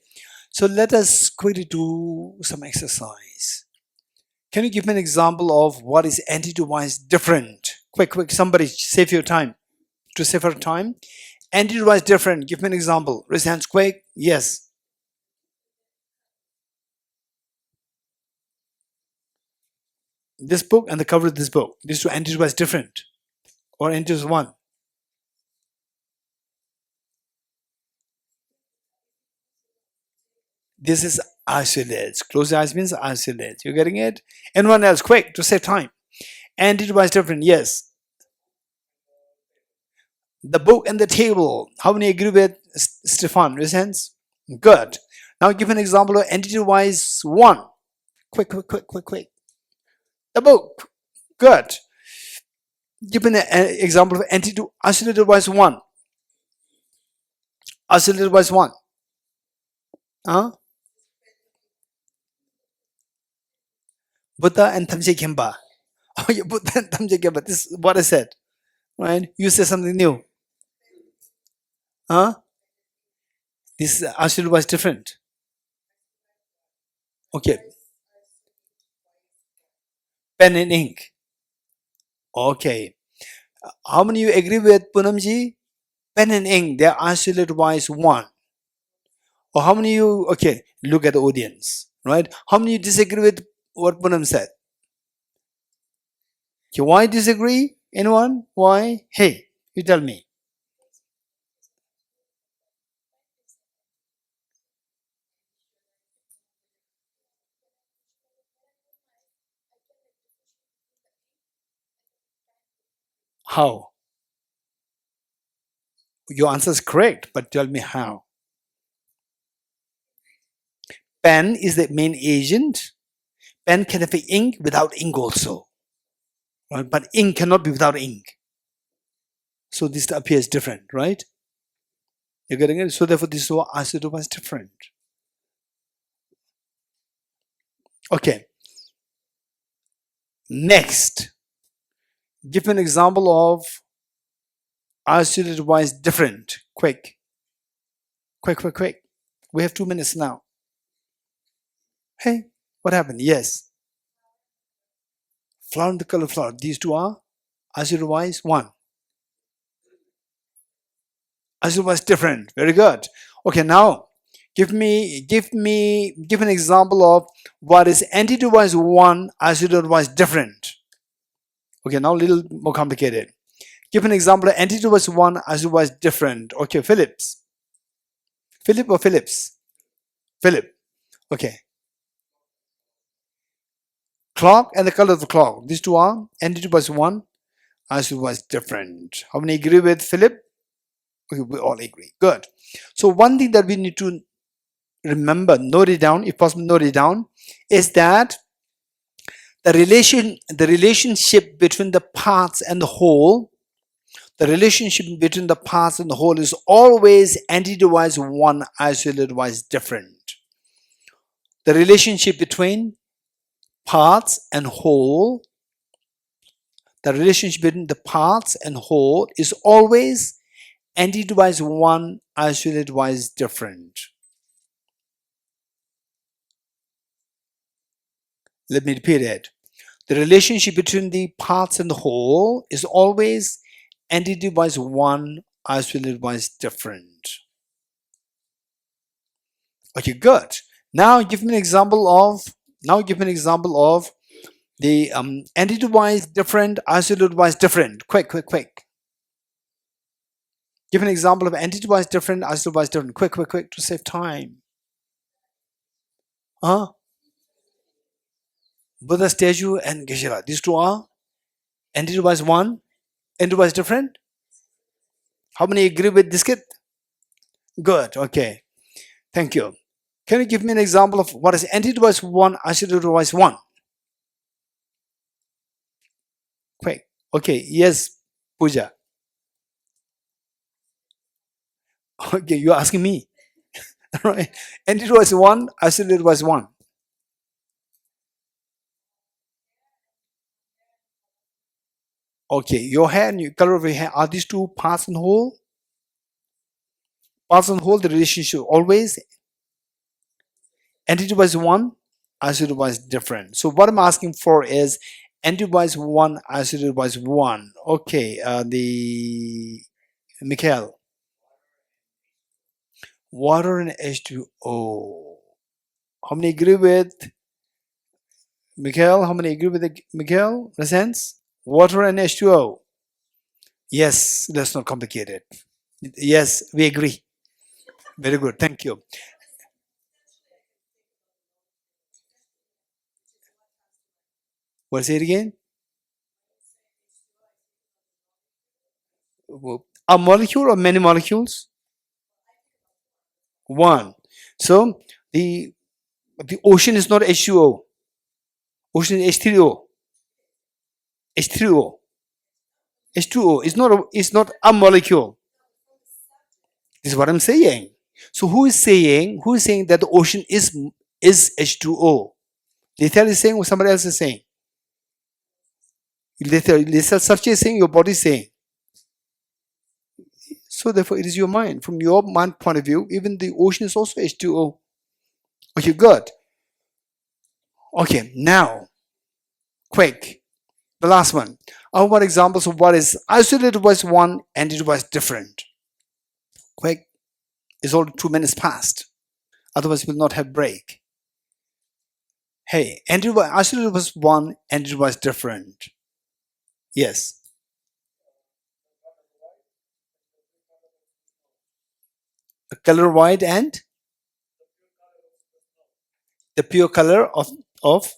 so let us quickly do some exercise. Can you give me an example of what is entity-wise different? Quick, somebody save your time. To save our time. Entity-wise different, give me an example. Raise hands quick. Yes. This book and the cover of this book. These two entity-wise different. Or entities one. This is isolates. Close your eyes means isolates. You're getting it? Anyone else? Quick, to save time. Entity wise different. Yes. The book and the table. How many agree with Stefan? Raise hands. Good. Now give an example of entity wise one. Quick, quick, quick, quick, quick. The book. Good. Give an example of entity isolated wise one. Isolated wise one. Huh? Buddha and Tamje Kemba. Oh, yeah, Buddha and Tamje Kemba. This is what I said. Right? You say something new. Huh? This isolated wise different. Okay. Pen and ink. Okay. How many you agree with Punamji? Pen and ink, they're isolated wise one. Or how many you, okay, look at the audience, right? How many you disagree with what Punam said? Okay, why disagree? Anyone? Why? Hey, you tell me. How? Your answer is correct, but tell me how. Pen is the main agent. Pen can have ink without ink also. Right? But ink cannot be without ink. So this appears different, right? You're getting it? So therefore this isolated was different. Okay. Next. Give an example of isolated wise different. Quick. Quick, quick, quick. We have 2 minutes now. Hey, what happened? Yes. Flower and the color flower. These two are isolated wise one. Isolated wise different. Very good. Okay, now give an example of what is entity wise one, isolated wise different. Okay, now a little more complicated. Give an example of entity wise one, isolated wise different. Okay, Phillips. Philip or Phillips? Philip. Okay. Clock and the color of the clock. These two are entity wise one, isolated wise different. How many agree with Philip? Okay, we all agree. Good. So one thing that we need to remember, note it down, if possible, note it down, is that the relationship between the parts and the whole, the relationship between the parts and the whole is always entity-wise one, isolated-wise different. The relationship between parts and whole, the relationship between the parts and whole is always entity-wise one, isolated-wise different. Let me repeat it. The relationship between the parts and the whole is always entity-wise one, isolated-wise different. Okay, good. Now give me an example of the entity-wise different, isolated-wise different. Quick, quick, quick. Give an example of entity-wise different, isolated-wise different. Quick, quick, quick, to save time. Buddha statue and Geshe. These two are entity-wise one, entity-wise different. How many agree with this kid? Good. Okay. Thank you. Can you give me an example of what is entity-wise one, isolated-wise one? Quick. Okay. Yes, Pooja. Okay, you're asking me. Right? Entity-wise one, isolated-wise one. Okay, your hair and your color of your hair, are these two parts and whole? Parts and whole, the relationship always entity-wise one, isolated-wise different. So what I'm asking for is entity-wise one, isolated-wise one. Okay, the Mikhail. Water and H2O. How many agree with Mikhail? How many agree with Mikhail? In a sense? Water and H2O. Yes, that's not complicated. Yes, we agree. Very good. Thank you. What, say it again? A molecule or many molecules? One. So the ocean is not H2O. Ocean is H3O. H3O. H2O is not a molecule. This is what I'm saying. So who is saying that the ocean is H2O? Lethal is saying or somebody else is saying? Lethal Sarchi is saying, your body is saying. So therefore it is your mind. From your mind point of view, even the ocean is also H2O. Okay, good. Okay, now, quick. The last one. What examples of what is isolated was one and it was different? Quick. It's all 2 minutes past. Otherwise we'll not have break. Hey, isolated was one and it was different. Yes. The color white and the pure color of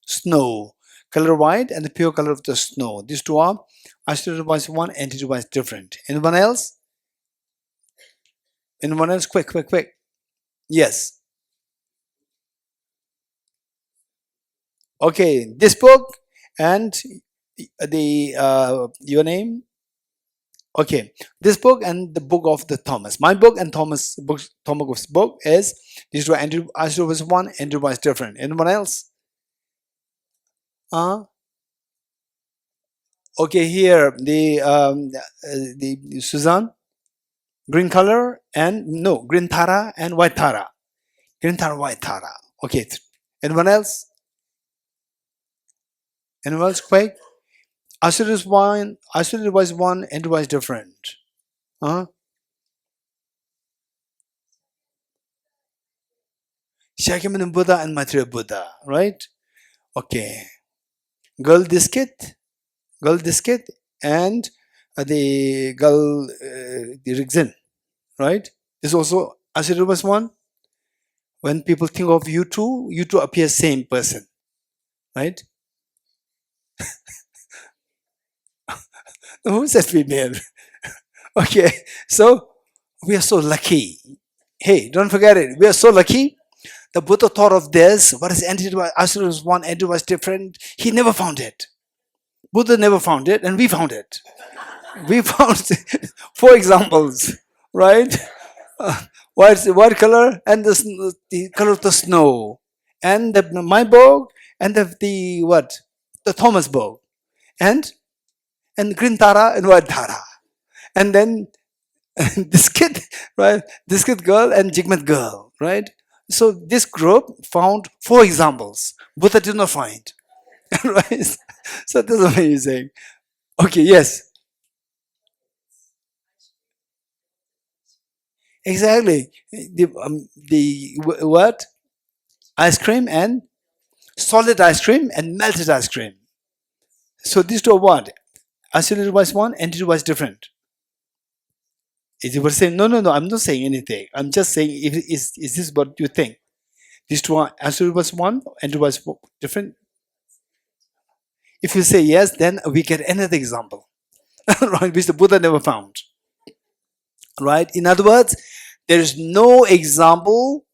snow. Color white and the pure color of the snow. These two are isolated was one and it was different. Anyone else? Anyone else? Quick. Yes. Okay, this book and the your name. Okay, this book and the book of the Thomas. My book and Thomas book is these two. Andrew was one, Andrew was different. Anyone else? Okay, here the Suzanne, green color and no green Tara and white Tara. Green Tara, white Tara. Okay, anyone else? Anyone else? Quick. Isolated was one, Andrew was different. Shakyamuni Buddha and Maitreya Buddha, right? Okay. Girl Diskit and the girl the Rigzin, right? This also Ashiru was one. When people think of you two appear same person, right? Who said female? Okay, so we are so lucky. Hey, don't forget it. We are so lucky. The Buddha thought of this. What is entity? Asura was one, entity was different. He never found it. Buddha never found it, and we found it. We found 4 examples, right? White color and the color of the snow, and my book and the what? The Thomas book, and green Tara and white Tara, and then this kid, right? This kid girl and Jigmet girl, right? So this group found 4 examples. Buddha did not find, right? So this is amazing. Okay, yes. Exactly. The what? Ice cream and solid ice cream and melted ice cream. So these two are what? Isolated was one, entity was different. Is it what saying? No. I'm not saying anything. I'm just saying, is this what you think? These two are isolated was one, entity was different. If you say yes, then we get another example, right? Which the Buddha never found. Right? In other words, there is no example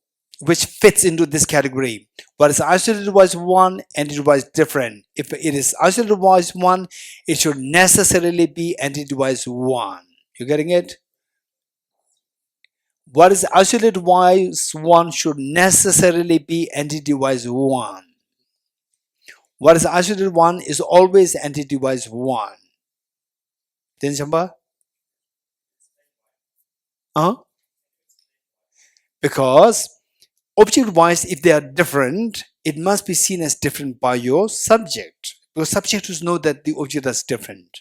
which fits into this category. But it's isolated was one and it was different. If it is isolated was one, it should necessarily be entity wise one. You getting it? What is isolated wise one should necessarily be entity wise one. What is isolated one is always entity wise one. Then Shamba? Because object wise, if they are different, it must be seen as different by your subject. Because subjects know that the object is different.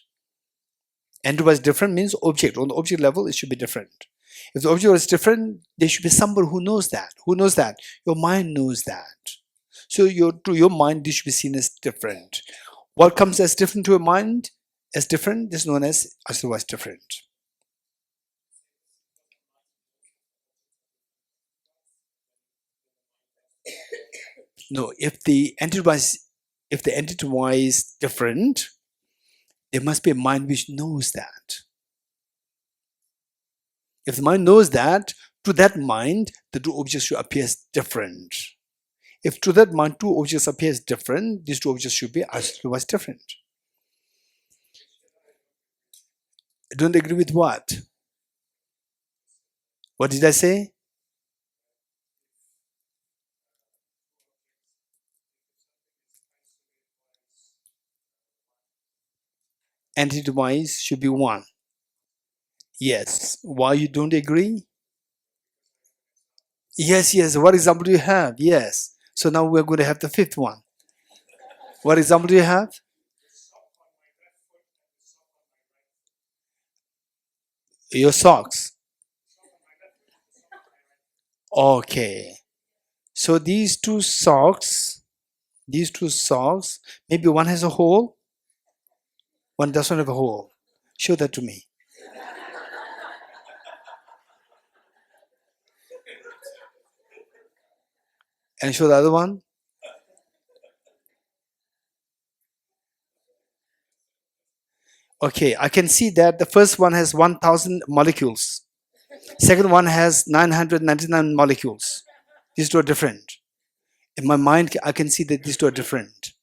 And was different means object. On the object level, it should be different. If the object is different, there should be somebody who knows that. Who knows that? Your mind knows that. So to your mind, this should be seen as different. What comes as different to your mind as different is known as otherwise different. No, if the entity was if the entity-wise different, there must be a mind which knows that. If the mind knows that, to that mind, the two objects should appear different. If to that mind two objects appears different, these two objects should be otherwise different. Don't agree with what? What did I say? Entity-wise should be one. Yes. Why you don't agree? Yes, yes. What example do you have? Yes. So now we're going to have the fifth one. What example do you have? Your socks. Okay. So these two socks, maybe one has a hole, one doesn't have a hole. Show that to me. And show the other one. Okay, I can see that the first one has 1000 molecules. Second one has 999 molecules. These two are different. In my mind, I can see that these two are different.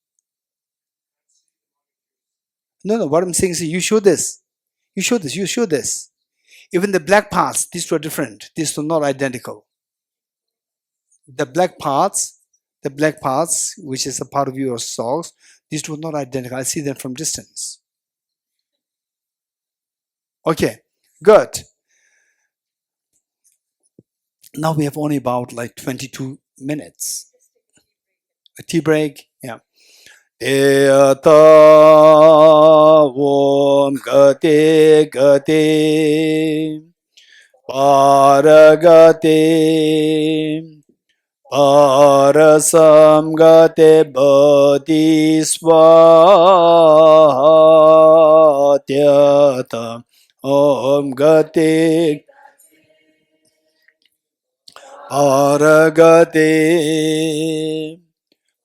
No, what I'm saying is you show this. You show this, you show this. Even the black parts, these two are different. These two are not identical. The black parts, which is a part of your socks, these two are not identical. I see them from distance. Okay, good. Now we have only about like 22 minutes. A tea break, yeah. Eyata Om Gate Gate Paragate Parasam Gate Bodhisvatyata Om Gate Paragate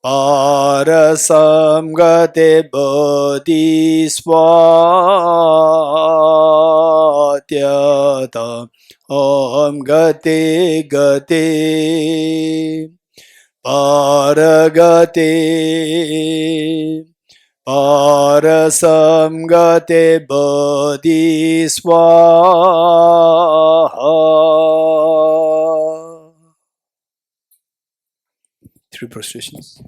Parasam Gate Bodhisvatyata Om Gate Gate Paragate Parasam Gate Bodhisvaha. 3 prostrations.